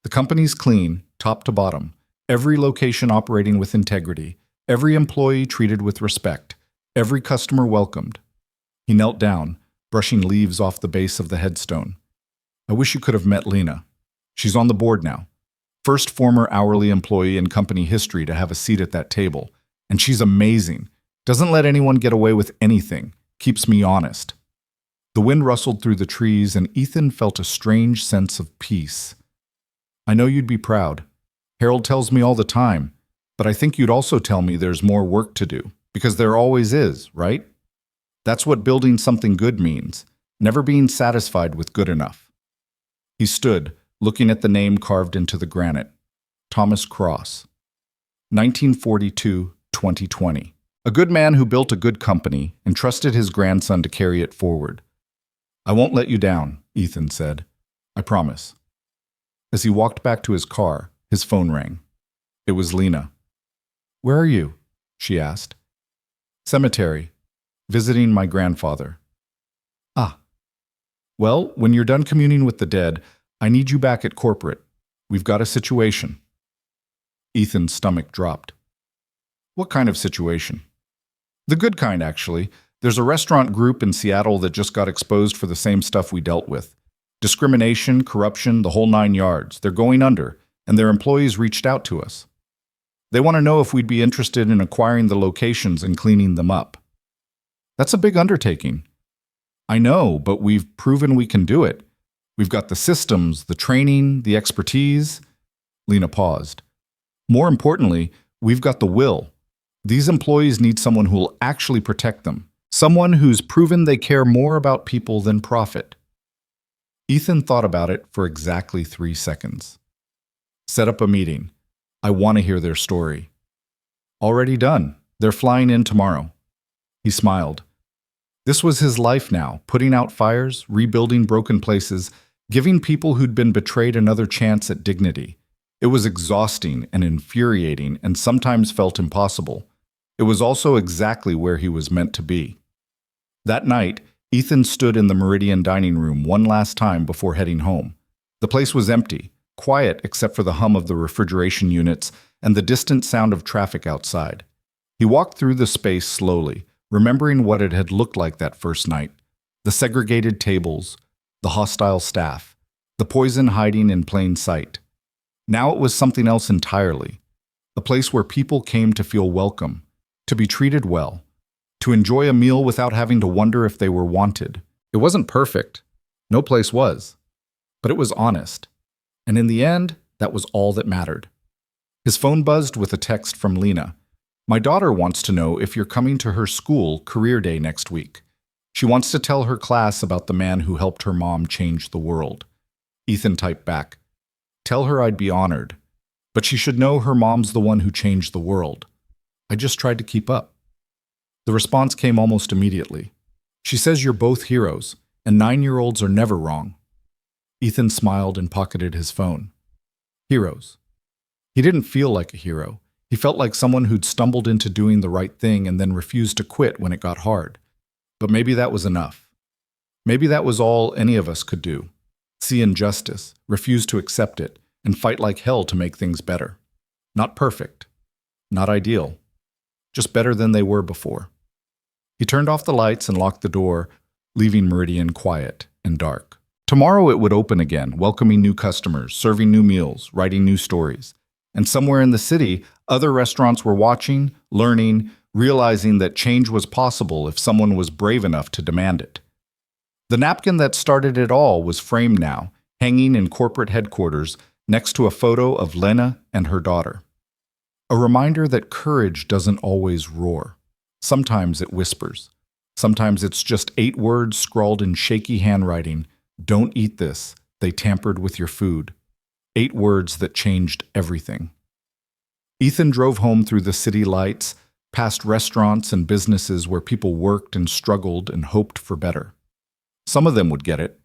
The company's clean, top to bottom. Every location operating with integrity. Every employee treated with respect. Every customer welcomed." He knelt down, brushing leaves off the base of the headstone. "I wish you could have met Lena. She's on the board now. First former hourly employee in company history to have a seat at that table. And she's amazing. Doesn't let anyone get away with anything. Keeps me honest." The wind rustled through the trees, and Ethan felt a strange sense of peace. "I know you'd be proud. Harold tells me all the time, but I think you'd also tell me there's more work to do, because there always is, right? That's what building something good means, never being satisfied with good enough." He stood, looking at the name carved into the granite. Thomas Cross. 1942-2020. A good man who built a good company and trusted his grandson to carry it forward. "I won't let you down," Ethan said. "I promise." As he walked back to his car, his phone rang. It was Lena. "Where are you?" she asked. "Cemetery. Visiting my grandfather." "Ah. Well, when you're done communing with the dead, I need you back at corporate. We've got a situation." Ethan's stomach dropped. "What kind of situation?" "The good kind, actually. There's a restaurant group in Seattle that just got exposed for the same stuff we dealt with. Discrimination, corruption, the whole 9 yards. They're going under, and their employees reached out to us. They want to know if we'd be interested in acquiring the locations and cleaning them up." "That's a big undertaking." "I know, but we've proven we can do it. We've got the systems, the training, the expertise." Lena paused. "More importantly, we've got the will. These employees need someone who will actually protect them. Someone who's proven they care more about people than profit." Ethan thought about it for exactly 3 seconds. "Set up a meeting. I want to hear their story." "Already done. They're flying in tomorrow." He smiled. This was his life now, putting out fires, rebuilding broken places, giving people who'd been betrayed another chance at dignity. It was exhausting and infuriating and sometimes felt impossible. It was also exactly where he was meant to be. That night, Ethan stood in the Meridian dining room one last time before heading home. The place was empty, quiet except for the hum of the refrigeration units and the distant sound of traffic outside. He walked through the space slowly, remembering what it had looked like that first night. The segregated tables, the hostile staff, the poison hiding in plain sight. Now it was something else entirely. A place where people came to feel welcome, to be treated well, to enjoy a meal without having to wonder if they were wanted. It wasn't perfect. No place was. But it was honest. And in the end, that was all that mattered. His phone buzzed with a text from Lena. "My daughter wants to know if you're coming to her school career day next week. She wants to tell her class about the man who helped her mom change the world." Ethan typed back, "Tell her I'd be honored. But she should know her mom's the one who changed the world. I just tried to keep up." The response came almost immediately. "She says you're both heroes, and 9-year-olds are never wrong." Ethan smiled and pocketed his phone. Heroes. He didn't feel like a hero. He felt like someone who'd stumbled into doing the right thing and then refused to quit when it got hard. But maybe that was enough. Maybe that was all any of us could do. See injustice, refuse to accept it, and fight like hell to make things better. Not perfect, not ideal, just better than they were before. He turned off the lights and locked the door, leaving Meridian quiet and dark. Tomorrow it would open again, welcoming new customers, serving new meals, writing new stories. And somewhere in the city, other restaurants were watching, learning, realizing that change was possible if someone was brave enough to demand it. The napkin that started it all was framed now, hanging in corporate headquarters next to a photo of Lena and her daughter. A reminder that courage doesn't always roar. Sometimes it whispers. Sometimes it's just 8 words scrawled in shaky handwriting. Don't eat this. They tampered with your food. 8 words that changed everything. Ethan drove home through the city lights, past restaurants and businesses where people worked and struggled and hoped for better. Some of them would get it.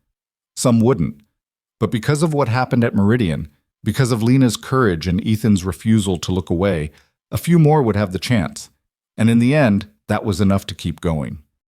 Some wouldn't. But because of what happened at Meridian, because of Lena's courage and Ethan's refusal to look away, a few more would have the chance. And in the end, that was enough to keep going.